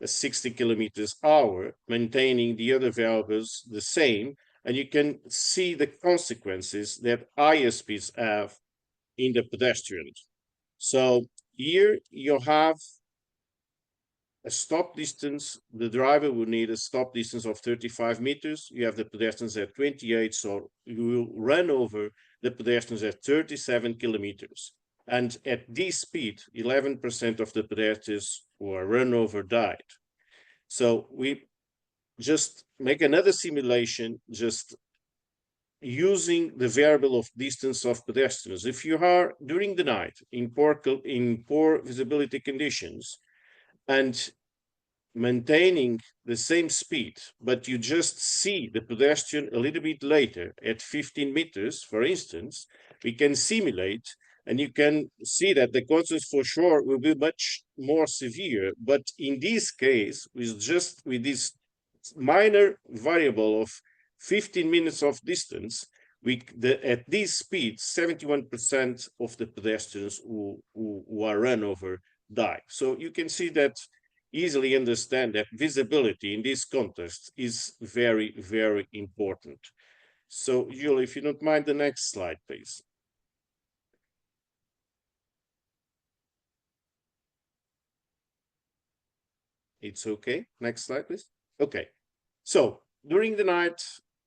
60 km/h, maintaining the other variables the same. And you can see the consequences that higher speeds have in the pedestrians. So here you have a stop distance. The driver will need a stop distance of 35 meters. You have the pedestrians at 28, so you will run over the pedestrians at 37 kilometers. And at this speed, 11% of the pedestrians who are run over died. So we just make another simulation, just using the variable of distance of pedestrians. If you are during the night in poor visibility conditions and maintaining the same speed, but you just see the pedestrian a little bit later at 15 meters, for instance, we can simulate and you can see that the consequences for sure will be much more severe. But in this case, with this minor variable of 15 minutes of distance, at this speed, 71% of the pedestrians who are run over die. So you can see that, easily understand that visibility in this context is very, very important. So Julie, if you don't mind, the next slide, please. It's okay. Next slide, please. Okay. So during the night,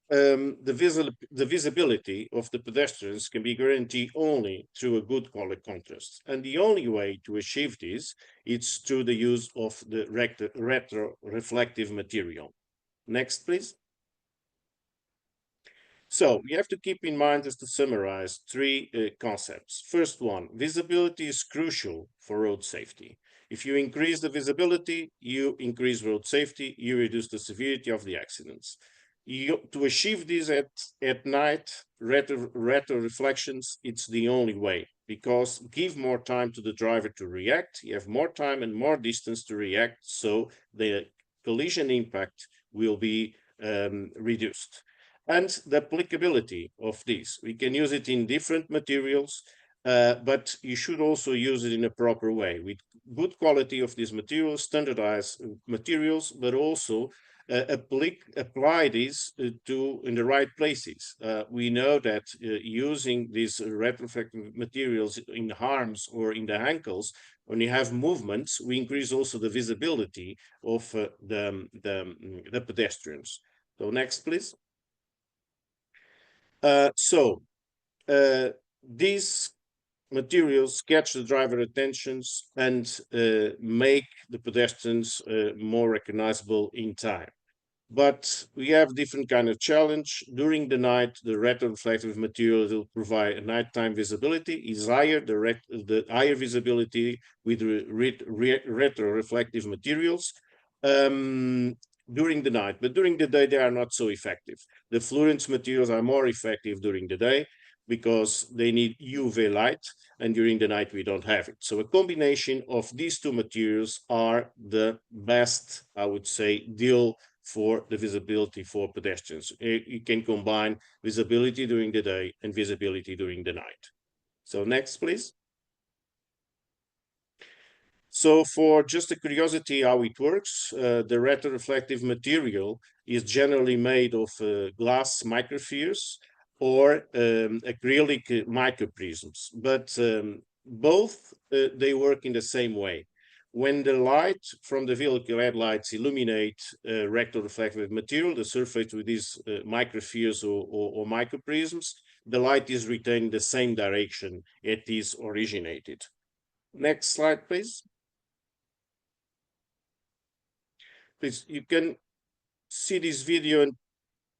the visibility of the pedestrians can be guaranteed only through a good quality contrast. And the only way to achieve this is through the use of the retroreflective material. Next, please. So you have to keep in mind, just to summarize, three concepts. First one, visibility is crucial for road safety. If you increase the visibility, you increase road safety, you reduce the severity of the accidents. To achieve this at night, retro reflections, it's the only way, because give more time to the driver to react, you have more time and more distance to react, so the collision impact will be reduced. And the applicability of this, we can use it in different materials, but you should also use it in a proper way with good quality of these materials, standardized materials, but also apply these in the right places. We know that using these retroreflective materials in arms or in the ankles, when you have movements, we increase also the visibility of the pedestrians. So next, please. These materials catch the driver attentions and make the pedestrians more recognizable in time. But we have different kind of challenge. During the night, the retroreflective material will provide a nighttime visibility is higher, the higher visibility with retroreflective materials during the night, but during the day they are not so effective. The fluorescent materials are more effective during the day because they need UV light, and during the night we don't have it. So a combination of these two materials are the best, I would say, deal for the visibility for pedestrians. You can combine visibility during the day and visibility during the night. So next, please. So for just a curiosity how it works, the retroreflective material is generally made of glass microspheres or acrylic microprisms, but both they work in the same way. When the light from the vehicle headlights illuminate retroreflective material, the surface with these microspheres or microprisms, the light is retained the same direction it is originated. Next slide, please. Please, you can see this video and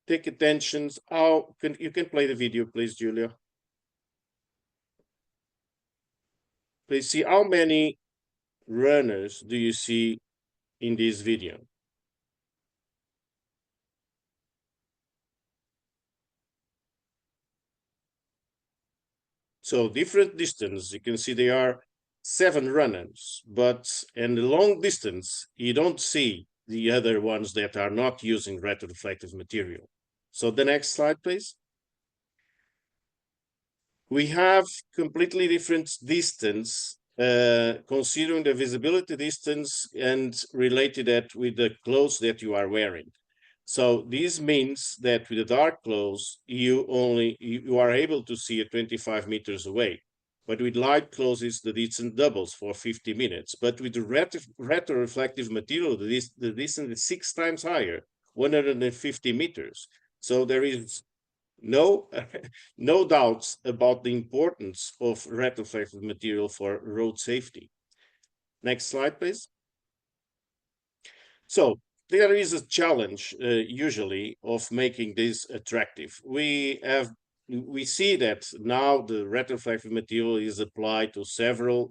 take attention. You can play the video, please, Julia. Please see how many runners do you see in this video? So different distance, you can see there are 7 runners, but in the long distance, you don't see the other ones that are not using retroreflective material. So the next slide, please. We have completely different distance, considering the visibility distance and related that with the clothes that you are wearing. So this means that with the dark clothes, you are able to see at 25 meters away. But with light clothes, the distance doubles for 50 minutes. But with the retroreflective material, the distance is 6 times higher, 150 meters. So there is no doubts about the importance of retroreflective material for road safety. Next slide, please. So there is a challenge usually of making this attractive. We see that now the retroreflective material is applied to several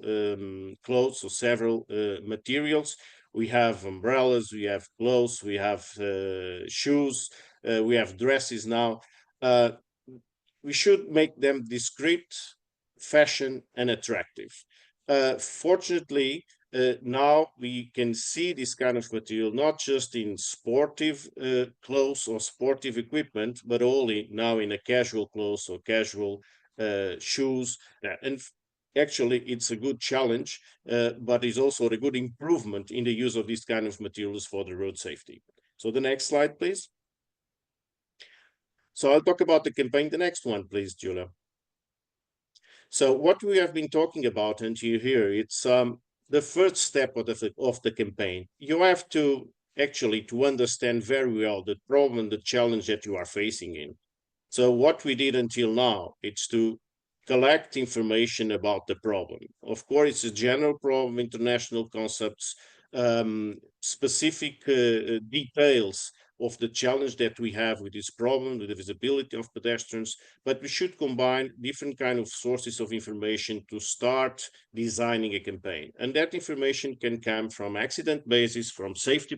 clothes or several materials. We have umbrellas, we have clothes, we have shoes, we have dresses now. We should make them discreet, fashion, and attractive. Fortunately, now we can see this kind of material not just in sportive clothes or sportive equipment, but only now in a casual clothes or casual shoes. And actually, it's a good challenge, but it's also a good improvement in the use of these kind of materials for the road safety. So the next slide, please. So I'll talk about the campaign. The next one, please, Julia. So what we have been talking about until here, it's the first step of the campaign. You have to actually to understand very well the problem, the challenge that you are facing in. So what we did until now, it's to collect information about the problem. Of course, it's a general problem, international concepts, specific details of the challenge that we have with this problem, with the visibility of pedestrians, but we should combine different kind of sources of information to start designing a campaign. And that information can come from accident basis, from safety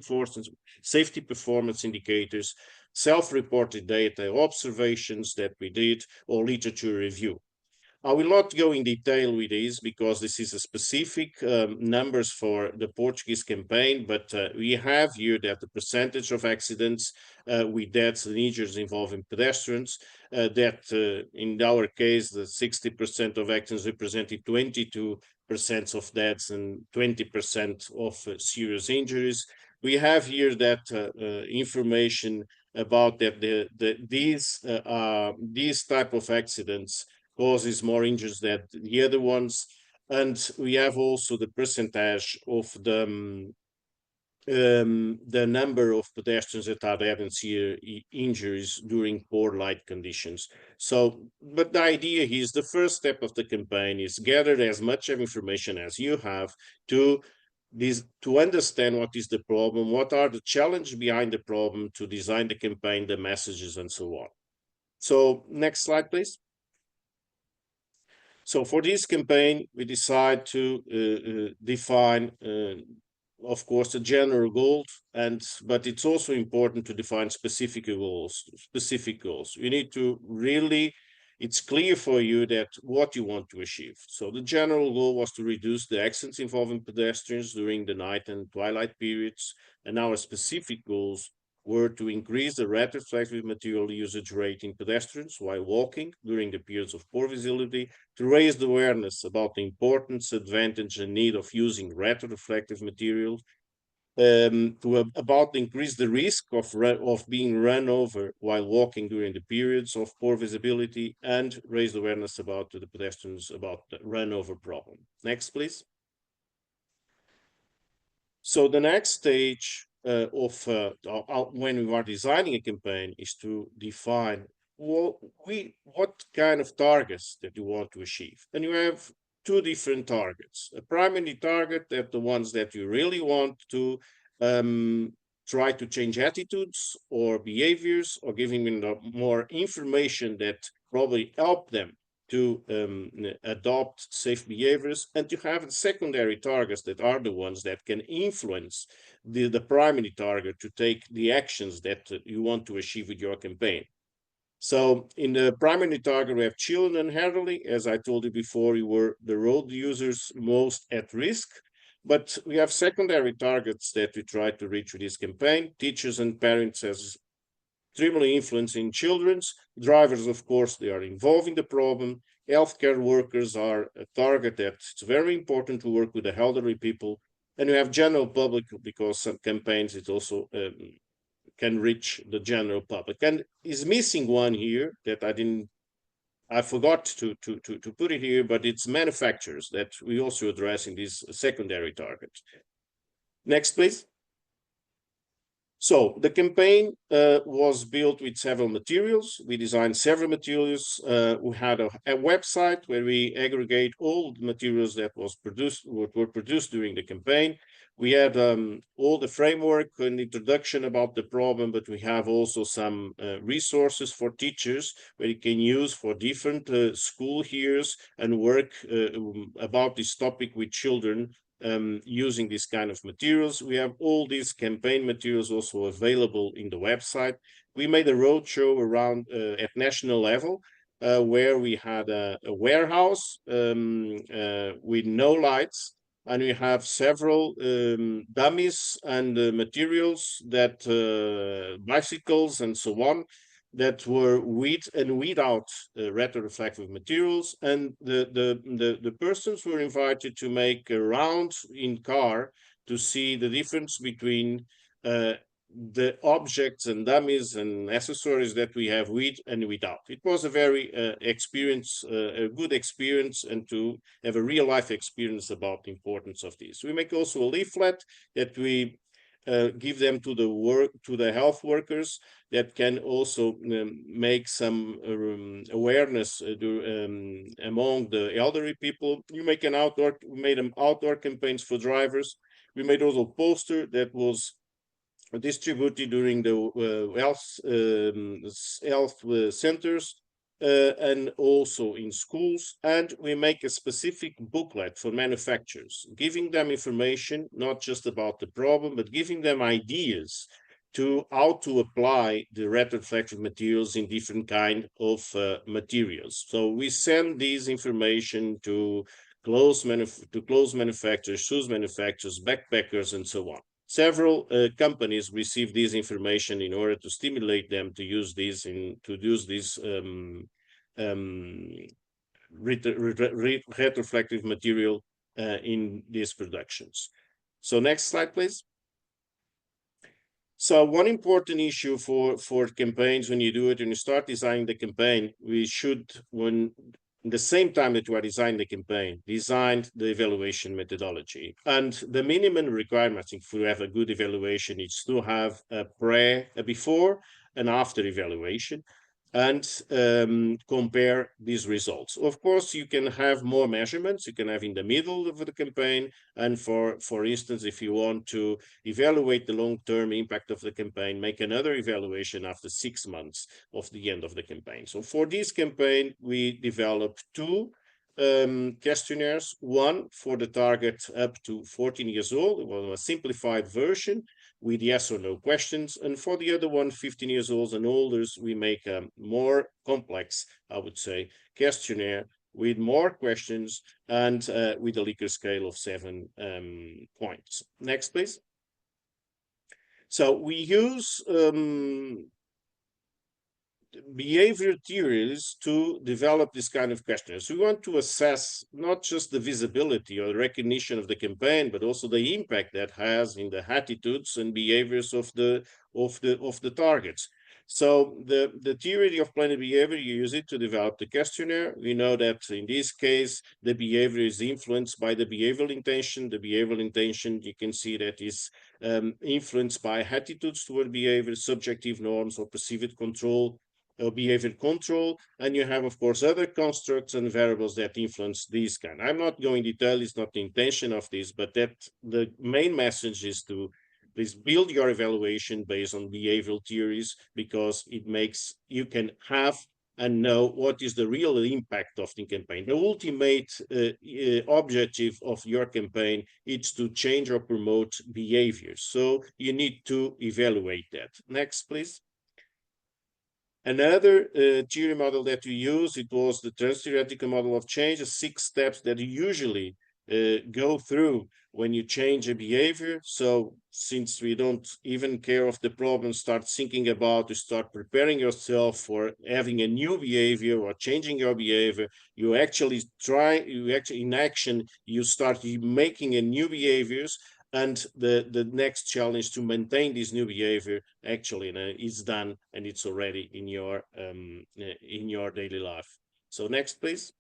performance indicators, self-reported data, observations that we did, or literature review. I will not go in detail with this because this is a specific numbers for the Portuguese campaign, but we have here that the percentage of accidents with deaths and injuries involving pedestrians, that in our case, the 60% of accidents represented 22% of deaths and 20% of serious injuries. We have here that information about that these type of accidents causes more injuries than the other ones. And we have also the percentage of the number of pedestrians that are having severe injuries during poor light conditions. So, but the idea is the first step of the campaign is gather as much of information as you have to understand what is the problem, what are the challenges behind the problem, to design the campaign, the messages, and so on. So next slide, please. So for this campaign, we decide to define, of course, a general goal, but it's also important to define specific goals. You need to really, it's clear for you that what you want to achieve. So the general goal was to reduce the accidents involving pedestrians during the night and twilight periods, and our specific goals were to increase the retroreflective material usage rate in pedestrians while walking during the periods of poor visibility, to raise the awareness about the importance, advantage, and need of using retroreflective materials, about increase the risk of being run over while walking during the periods of poor visibility, and raise the awareness about the pedestrians about the run over problem. Next, please. So the next stage when we are designing a campaign is to define what kind of targets that you want to achieve. And you have two different targets. A primary target, that the ones that you really want to try to change attitudes or behaviors, or giving them more information that probably help them to adopt safe behaviors, and to have secondary targets that are the ones that can influence the primary target to take the actions that you want to achieve with your campaign. So in the primary target, we have children and elderly. As I told you before, you were the road users most at risk. But we have secondary targets that we try to reach with this campaign. Teachers and parents as extremely influencing children's. Drivers, of course, they are involved in the problem. Healthcare workers are a target that it's very important to work with the elderly people. And we have general public, because some campaigns it also can reach the general public. And is missing one here that I forgot to put it here, but it's manufacturers that we also address in this secondary target. Next, please. So the campaign was built with several materials. We designed several materials. We had a website where we aggregate all the materials that were produced during the campaign. We had all the framework and introduction about the problem, but we have also some resources for teachers where you can use for different school years and work about this topic with children using this kind of materials. We have all these campaign materials also available in the website. We made a roadshow around at national level where we had a warehouse with no lights, and we have several dummies and materials that bicycles and so on that were with and without retroreflective materials, and the persons were invited to make a round in car to see the difference between the objects and dummies and accessories that we have with and without. It was a very a good experience, and to have a real life experience about the importance of this. We make also a leaflet that we give them to the health workers that can also make some awareness among the elderly people. We made outdoor campaigns for drivers. We made also a poster that was distributed during the health centers and also in schools. And we make a specific booklet for manufacturers, giving them information, not just about the problem, but giving them ideas to how to apply the retroreflective materials in different kind of materials. So we send this information to clothes manufacturers, shoes manufacturers, backpackers, and so on. Several companies receive this information in order to stimulate them to use this retroreflective material in these productions. So next slide, please. So one important issue for campaigns, when you do it, when you start designing the campaign, we should, when the same time that you are designing the campaign, design the evaluation methodology. And the minimum requirements to have a good evaluation is to have a before and after evaluation, and compare these results. Of course, you can have more measurements. You can have in the middle of the campaign, and for instance, if you want to evaluate the long-term impact of the campaign, make another evaluation after 6 months of the end of the campaign. So for this campaign, we developed 2 questionnaires, one for the target up to 14 years old, it was a simplified version with yes or no questions, and for the other one, 15 years old and older, we make a more complex, I would say, questionnaire with more questions and with a Likert scale of 7 points. Next, please. So we use behavior theories to develop this kind of questionnaires. We want to assess not just the visibility or the recognition of the campaign, but also the impact that has in the attitudes and behaviors of the targets. So the theory of planned behavior, you use it to develop the questionnaire. We know that in this case, the behavior is influenced by the behavioral intention. The behavioral intention, you can see that is influenced by attitudes toward behavior, subjective norms, or perceived control, behavior control, and you have, of course, other constructs and variables that influence these kind. I'm not going to detail, it's not the intention of this, but that the main message is to please build your evaluation based on behavioral theories, because it makes you can have and know what is the real impact of the campaign. The ultimate objective of your campaign is to change or promote behaviors. So you need to evaluate that. Next, please. Another theory model that we use, it was the trans-theoretical model of change, the 6 steps that you usually go through when you change a behavior. So since we don't even care of the problem, start thinking about to start preparing yourself for having a new behavior or changing your behavior, you actually in action, you start making a new behaviors. And the next challenge to maintain this new behavior actually is done, and it's already in your daily life. So next, please.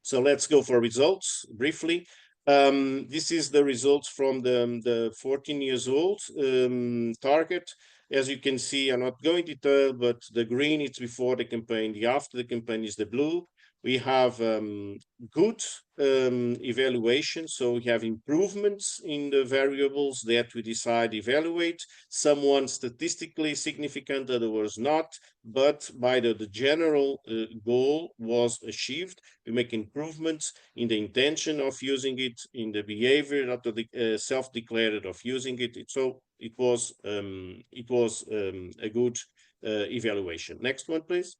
So let's go for results briefly. This is the results from the 14 years old target. As you can see, I'm not going detail, but the green is before the campaign, the after the campaign is the blue. We have good evaluation, so we have improvements in the variables that we decide evaluate. Some statistically significant, others not, but by the general goal was achieved. We make improvements in the intention of using it, in the behavior, not the self-declared of using it. So it was a good evaluation. Next one, please.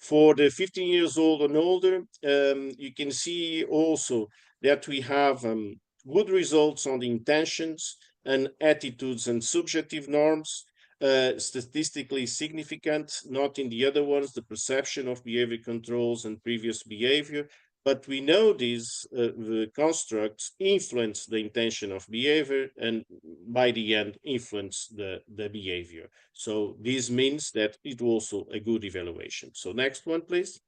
For the 15 years old and older, you can see also that we have good results on the intentions and attitudes and subjective norms, statistically significant, not in the other ones, the perception of behavior controls and previous behavior. But we know these constructs influence the intention of behavior and by the end influence the behavior. So this means that it also a good evaluation. So next one, please.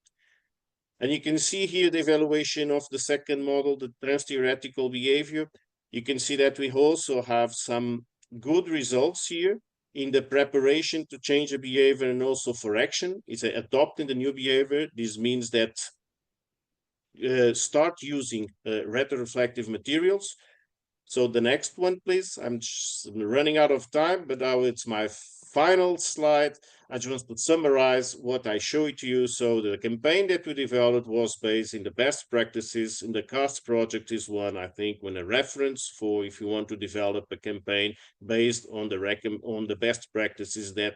And you can see here the evaluation of the second model, the trans-theoretical behavior. You can see that we also have some good results here in the preparation to change a behavior and also for action. It's adopting the new behavior. This means that start using retroreflective materials. So the next one, please. I'm just running out of time, but now it's my final slide. I just want to summarize what I showed to you. So the campaign that we developed was based in the best practices. In the CAST project is one, I think, when a reference for if you want to develop a campaign based on the best practices that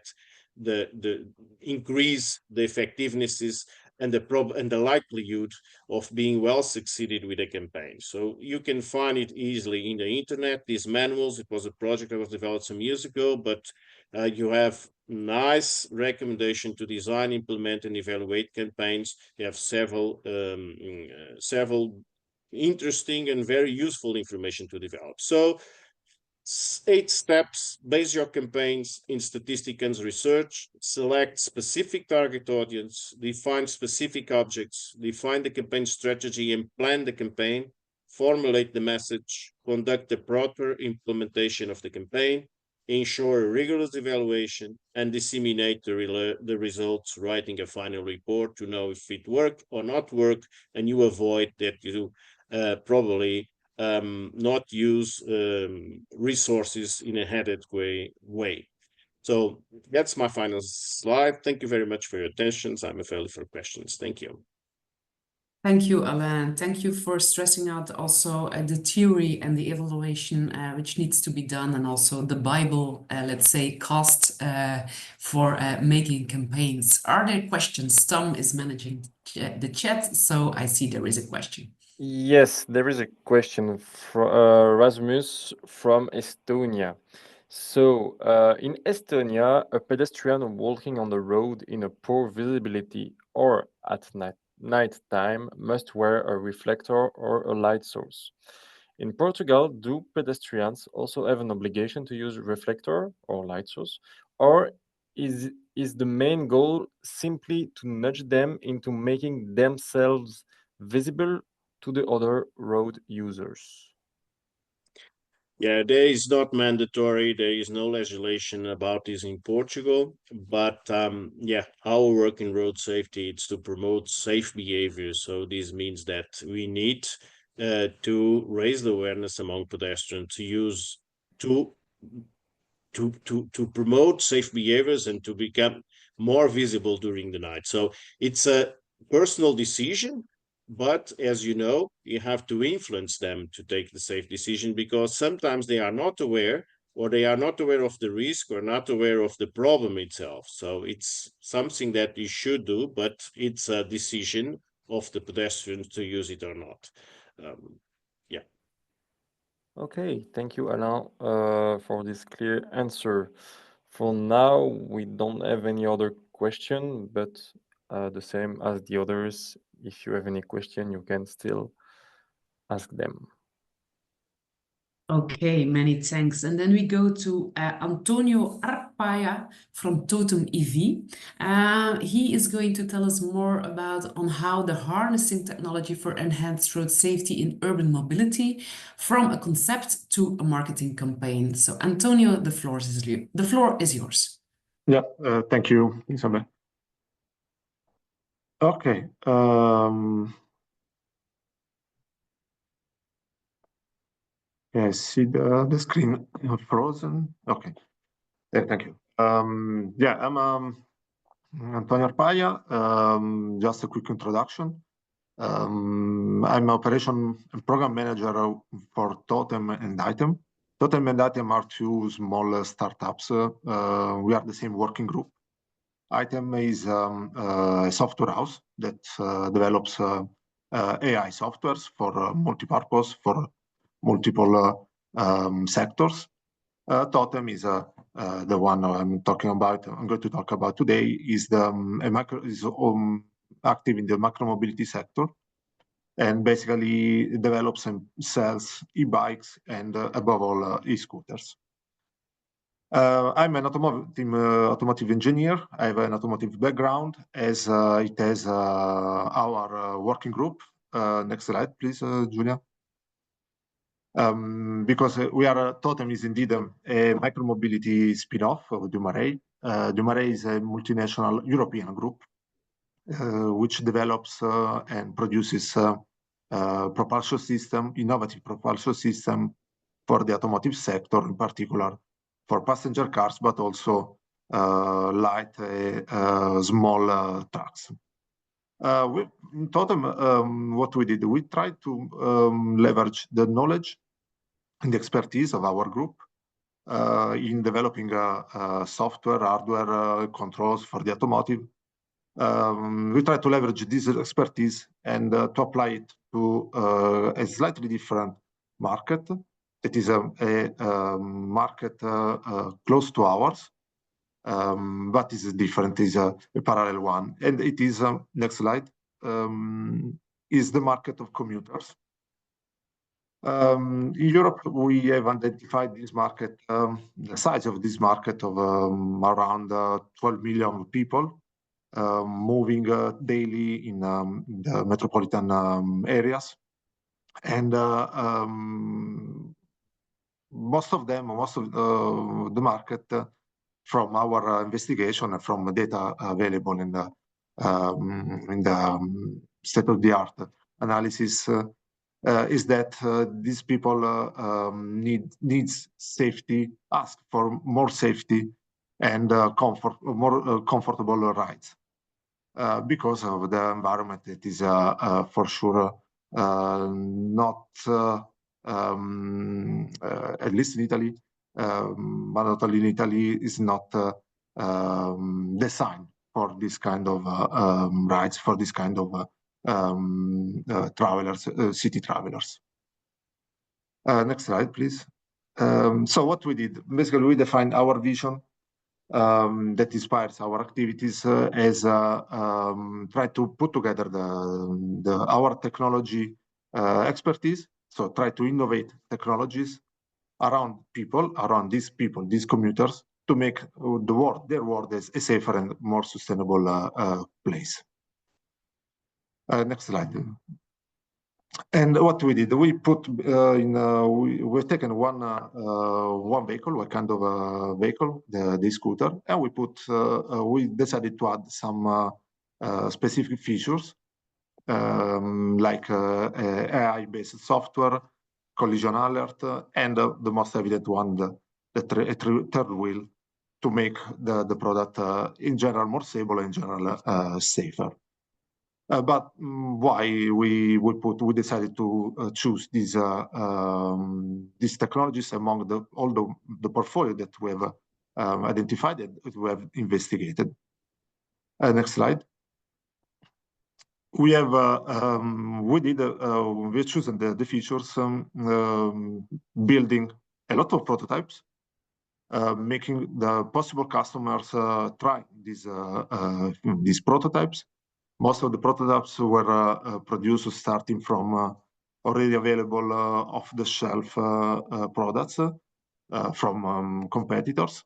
the increase the effectivenesses and the likelihood of being well succeeded with a campaign. So you can find it easily in the internet, these manuals. It was a project that was developed some years ago, but you have nice recommendation to design, implement, and evaluate campaigns. You have several interesting and very useful information to develop. So 8 steps: base your campaigns in statistics and research, select specific target audience, define specific objects, define the campaign strategy and plan the campaign, formulate the message, conduct the proper implementation of the campaign, ensure a rigorous evaluation, and disseminate the results, writing a final report to know if it worked or not worked, and you avoid that you probably not use resources in a adequate way. So that's my final slide. Thank you very much for your attention. I'm available for questions. Thank you. Thank you, Alain. Thank you for stressing out also the theory and the evaluation which needs to be done, and also the Bible, let's say, cost for making campaigns. Are there questions? Tom is managing the chat, so I see there is a question. Yes, there is a question from Rasmus from Estonia. So, in Estonia, a pedestrian walking on the road in a poor visibility or at night time must wear a reflector or a light source. In Portugal, do pedestrians also have an obligation to use reflector or light source, or is the main goal simply to nudge them into making themselves visible to the other road users? Yeah, there is not mandatory. There is no legislation about this in Portugal. But yeah, our work in road safety is to promote safe behavior. So this means that we need to raise the awareness among pedestrians to use to promote safe behaviors and to become more visible during the night. So it's a personal decision. But as you know, you have to influence them to take the safe decision, because sometimes they are not aware, or they are not aware of the risk, or not aware of the problem itself. So it's something that you should do, but it's a decision of the pedestrians to use it or not. Yeah. Okay, thank you, Alain, for this clear answer. For now, we don't have any other question, but the same as the others, if you have any question, you can still ask them. Okay, many thanks. And then we go to Antonio Paya from Totem EV. He is going to tell us more about on how the harnessing technology for enhanced road safety in urban mobility from a concept to a marketing campaign. So Antonio, the floor is yours. Yeah, thank you, Isabel. Okay. Yeah, I see the screen frozen. Okay. Yeah, thank you. Yeah, I'm Antonio Arpaia. Just a quick introduction. I'm operation and program manager for Totem and Item. Totem and Item are two small startups. We are the same working group. Item is a software house that develops AI softwares for multi-purpose for multiple sectors. Totem is the one I'm talking about. I'm going to talk about today. Is the active in the micromobility sector, and basically develops and sells e-bikes and above all e-scooters. I'm an automotive engineer. I have an automotive background, as it has our working group. Next slide, please, Julia. Because we are Totem is indeed a micromobility spin-off of Dumaray. Dumaray is a multinational European group which develops and produces propulsion system, innovative propulsion system for the automotive sector, in particular for passenger cars, but also light, small trucks. In Totem, what we did, we tried to leverage the knowledge and the expertise of our group in developing software, hardware controls for the automotive. We try to leverage this expertise and to apply it to a slightly different market. It is a market close to ours, but is different, is a parallel one. And it is, next slide, is the market of commuters. In Europe, we have identified this market, the size of this market of around 12 million people moving daily in the metropolitan areas. And most of the market from our investigation and from data available in the state-of-the-art analysis is that these people needs safety, ask for more safety and more comfortable rides because of the environment. It is for sure not, at least in Italy, but not only in Italy, is not designed for this kind of rides, for this kind of travelers, city travelers. Next slide, please. So what we did, basically we defined our vision that inspires our activities as try to put together our technology expertise. So try to innovate technologies around people, around these people, these commuters, to make the world, their world, as a safer and more sustainable place. Next slide. And what we did, we put we've taken one vehicle, a kind of a vehicle, the scooter, and we decided to add some specific features like AI-based software, collision alert, and the most evident one, the third wheel, to make the product in general more stable and in general safer. But why we decided to choose these technologies among all the portfolio that we have identified and we have investigated. Next slide. We have we've chosen the features, building a lot of prototypes, making the possible customers try these prototypes. Most of the prototypes were produced starting from already available off-the-shelf products from competitors.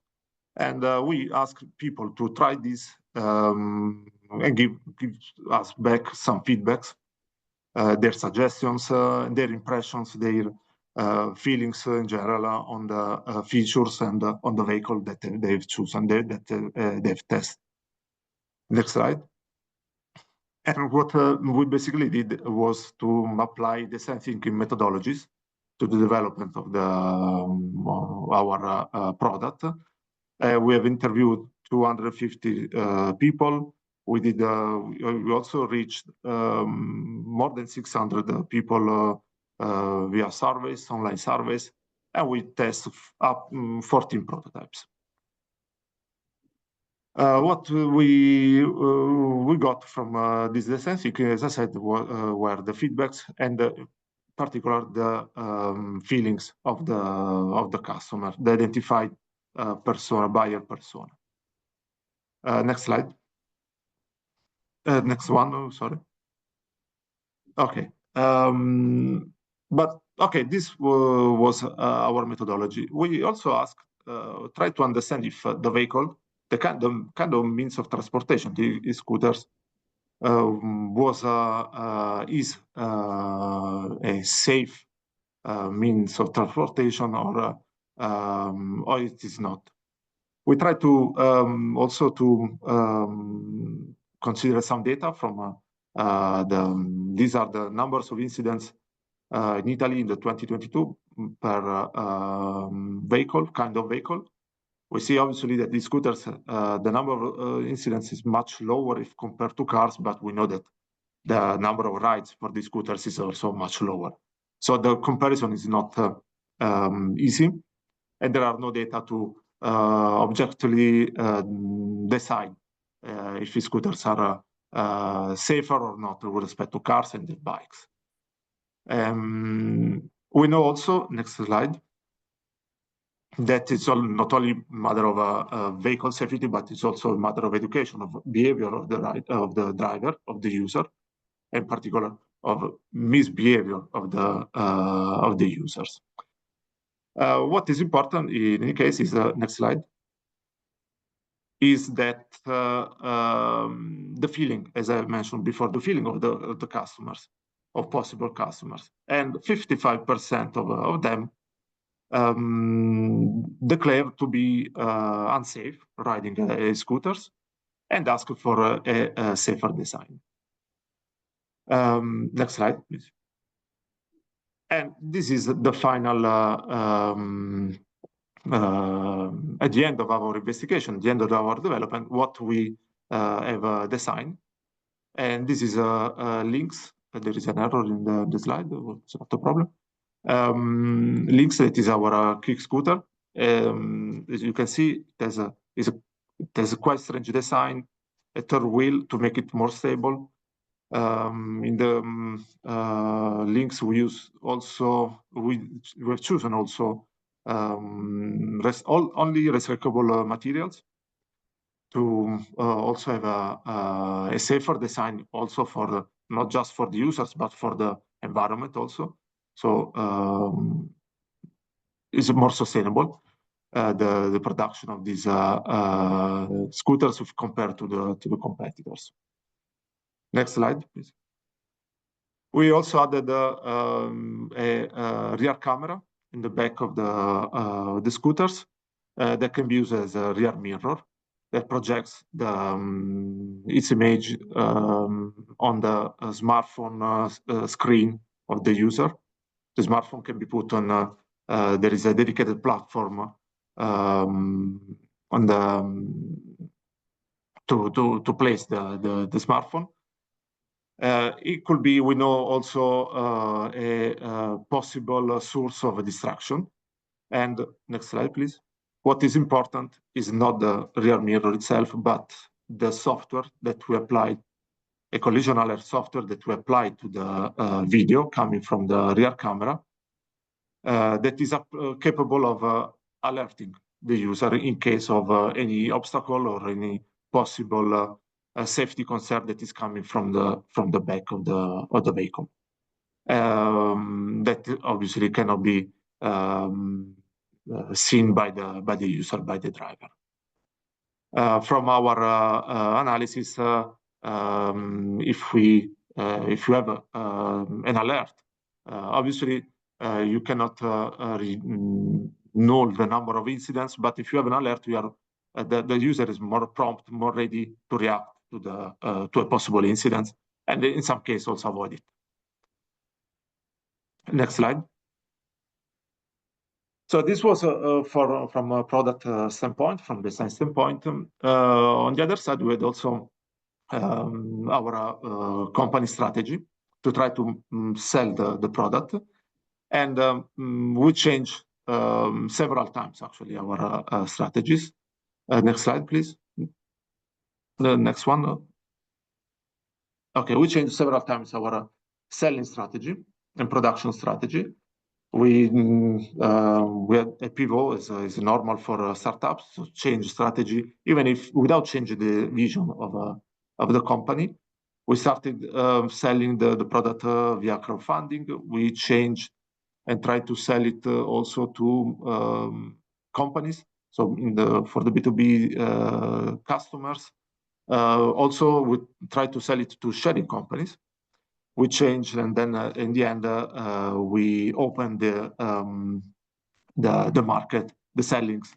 And we ask people to try this and give us back some feedbacks, their suggestions, their impressions, their feelings in general on the features and on the vehicle that they've chosen, that they've tested. Next slide. And what we basically did was to apply design thinking methodologies to the development of our product. We have interviewed 250 people. We also reached more than 600 people via surveys, online surveys, and we test up 14 prototypes. What we got from this design thinking, as I said, were the feedbacks and particular the feelings of the customer, the identified buyer persona. Next slide. Next one, sorry. Okay. But okay, this was our methodology. We also tried to understand if the vehicle, the kind of means of transportation, the scooters, is a safe means of transportation or it is not. We try to also to consider some data from these are the numbers of incidents in Italy in the 2022 per vehicle, kind of vehicle. We see obviously that these scooters, the number of incidents is much lower if compared to cars, but we know that the number of rides for these scooters is also much lower. So the comparison is not easy, and there are no data to objectively decide if these scooters are safer or not with respect to cars and bikes. We know also, next slide, that it's not only a matter of vehicle safety, but it's also a matter of education, of behavior of the driver, of the user, in particular of misbehavior of the users. What is important in any case is next slide, is that the feeling, as I mentioned before, the feeling of the customers, of possible customers, and 55% of them declare to be unsafe riding scooters and ask for a safer design. Next slide, please. And this is the final, at the end of our investigation, at the end of our development, what we have designed. And this is links. There is an error in the slide, it's not a problem. Links, that is our kick scooter. As you can see, there's a quite strange design, a third wheel to make it more stable. In the links we use also, we've chosen also only recyclable materials to also have a safer design also for not just for the users, but for the environment also. So it's more sustainable, the production of these scooters if compared to the competitors. Next slide, please. We also added a rear camera in the back of the scooters that can be used as a rear mirror that projects its image on the smartphone screen of the user. The smartphone can be put on, there is a dedicated platform on to place the smartphone. It could be, we know, also a possible source of a distraction. And next slide, please. What is important is not the rear mirror itself, but the software that we applied, a collision alert software that we applied to the video coming from the rear camera that is capable of alerting the user in case of any obstacle or any possible safety concern that is coming from the back of the vehicle. That obviously cannot be seen by the user, by the driver. From our analysis, if you have an alert, obviously you cannot know the number of incidents, but if you have an alert, you are the user is more prompt, more ready to react to a possible incident, and in some cases also avoid it. Next slide. So this was from a product standpoint, from the design standpoint. On the other side, we had also our company strategy to try to sell the product, and we changed several times actually our strategies. Next slide, please. The next one. Okay, we changed several times our selling strategy and production strategy. We had a pivot is normal for startups to change strategy, even if without changing the vision of the company. We started selling the product via crowdfunding. We changed and tried to sell it also to companies. So for the B2B customers. Also, we tried to sell it to sharing companies. We changed, and then in the end, we opened the market, the sellings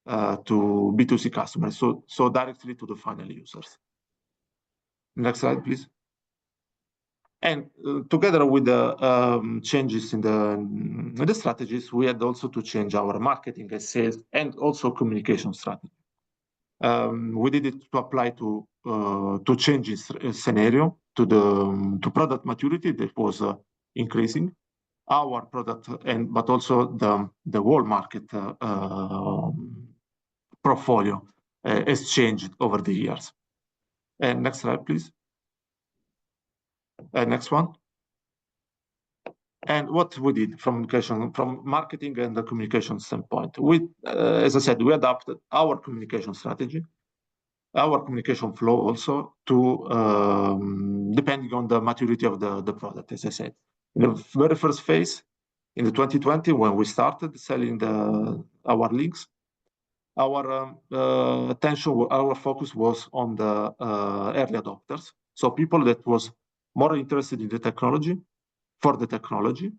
to B2C customers, so directly to the final users. Next slide, please. And together with the changes in the strategies, we had also to change our marketing and sales and also communication strategy. We did it to apply to changing scenario to product maturity that was increasing our product but also the whole market portfolio has changed over the years. And next slide, please. Next one. And what we did from marketing and the communication standpoint, as I said, we adapted our communication strategy, our communication flow also to depending on the maturity of the product. As I said, in the very first phase, in the 2020, when we started selling our links, our attention, our focus was on the early adopters, so people that was more interested in the technology. For the technology,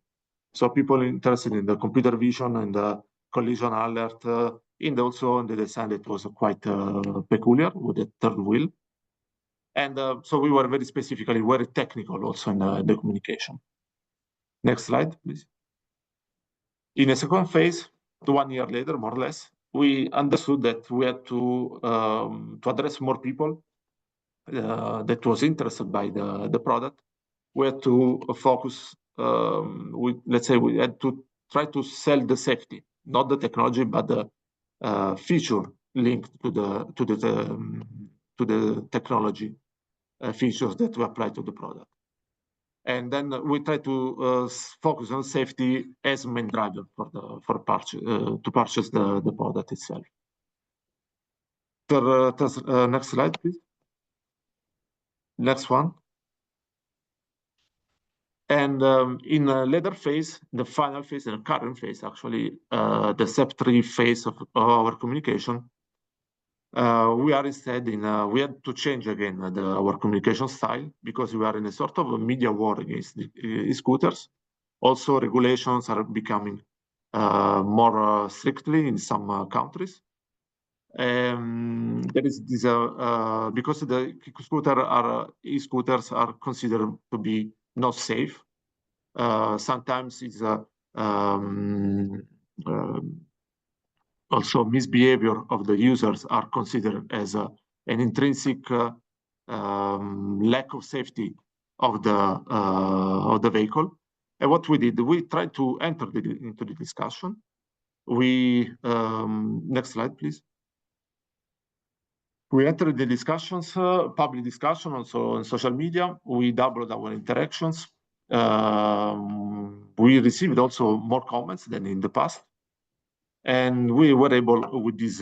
so people interested in the computer vision and the collision alert, and also in the design that was quite peculiar with the third wheel. And so we were very specifically very technical also in the communication. Next slide, please. In a second phase, 1 year later, more or less, we understood that we had to address more people that was interested by the product. We had to focus, let's say we had to try to sell the safety, not the technology, but the feature linked to the technology features that we apply to the product. And then we try to focus on safety as main driver to purchase the product itself. Next slide, please. Next one. And in the later phase, the final phase, and the current phase, actually, the step 3 phase of our communication, we are instead we had to change again our communication style, because we are in a sort of a media war against scooters. Also, regulations are becoming more strictly in some countries. There is this because the e-scooters are considered to be not safe. Sometimes it's also misbehavior of the users are considered as an intrinsic lack of safety of the vehicle. And what we did, we tried to enter into the discussion. We next slide, please. We entered the discussions, public discussion, also on social media. We doubled our interactions. We received also more comments than in the past. And we were able, with this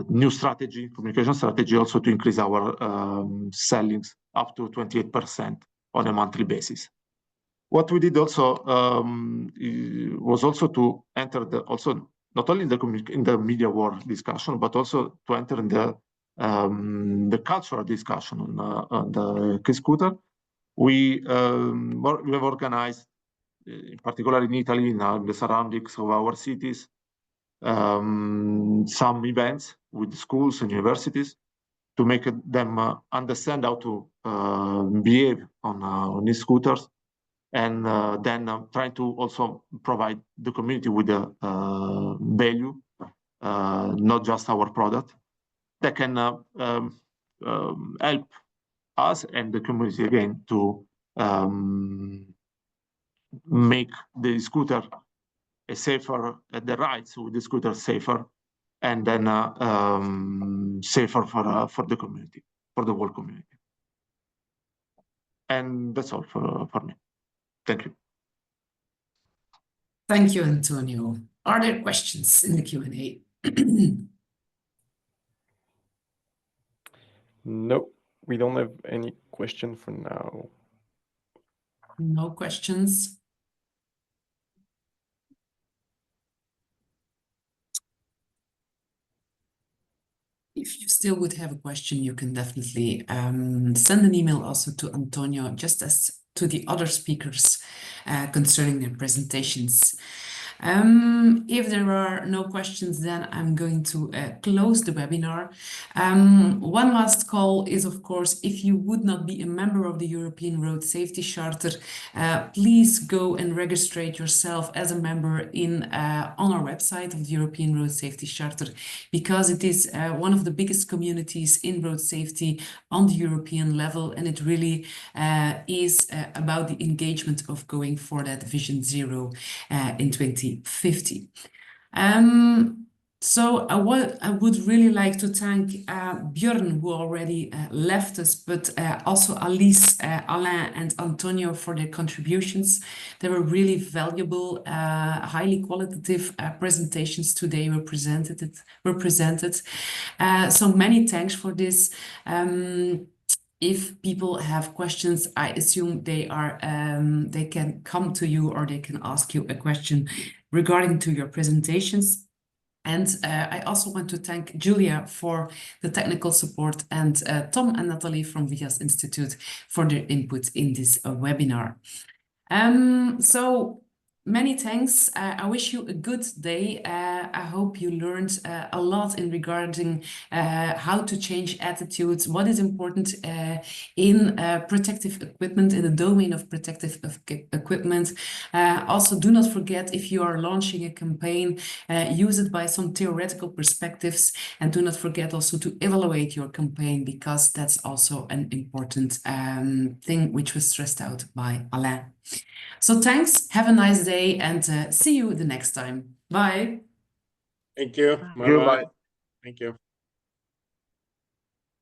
new strategy, communication strategy, also to increase our sellings up to 28% on a monthly basis. What we did also was also to enter also not only in the media war discussion, but also to enter in the cultural discussion on the K-scooter. We have organized, in particular in Italy, in the surroundings of our cities, some events with schools and universities to make them understand how to behave on these scooters, and then trying to also provide the community with the value, not just our product, that can help us and the community again to make the scooter safer, the rides with the scooter safer, and then safer for the community, for the whole community. And that's all for me. Thank you. Thank you, Antonio. Are there questions in the Q&A? No, we don't have any question for now. No questions. If you still would have a question, you can definitely send an email also to Antonio, just as to the other speakers concerning their presentations. If there are no questions, then I'm going to close the webinar. One last call is, of course, if you would not be a member of the European Road Safety Charter, please go and register yourself as a member on our website of the European Road Safety Charter, because it is one of the biggest communities in road safety on the European level, and it really is about the engagement of going for that Vision Zero in 2050. So I would really like to thank Björn, who already left us, but also Alice, Alain, and Antonio for their contributions. They were really valuable, highly qualitative presentations today were presented. So many thanks for this. If people have questions, I assume they can come to you, or they can ask you a question regarding to your presentations. And I also want to thank Julia for the technical support, and Tom and Natalie from VIAS Institute for their input in this webinar. So many thanks. I wish you a good day. I hope you learned a lot in regarding how to change attitudes, what is important in protective equipment, in the domain of protective equipment. Also, do not forget, if you are launching a campaign, use it by some theoretical perspectives, and do not forget also to evaluate your campaign, because that's also an important thing which was stressed out by Alain. So thanks, have a nice day, and see you the next time. Bye. Thank you. Bye. Thank you.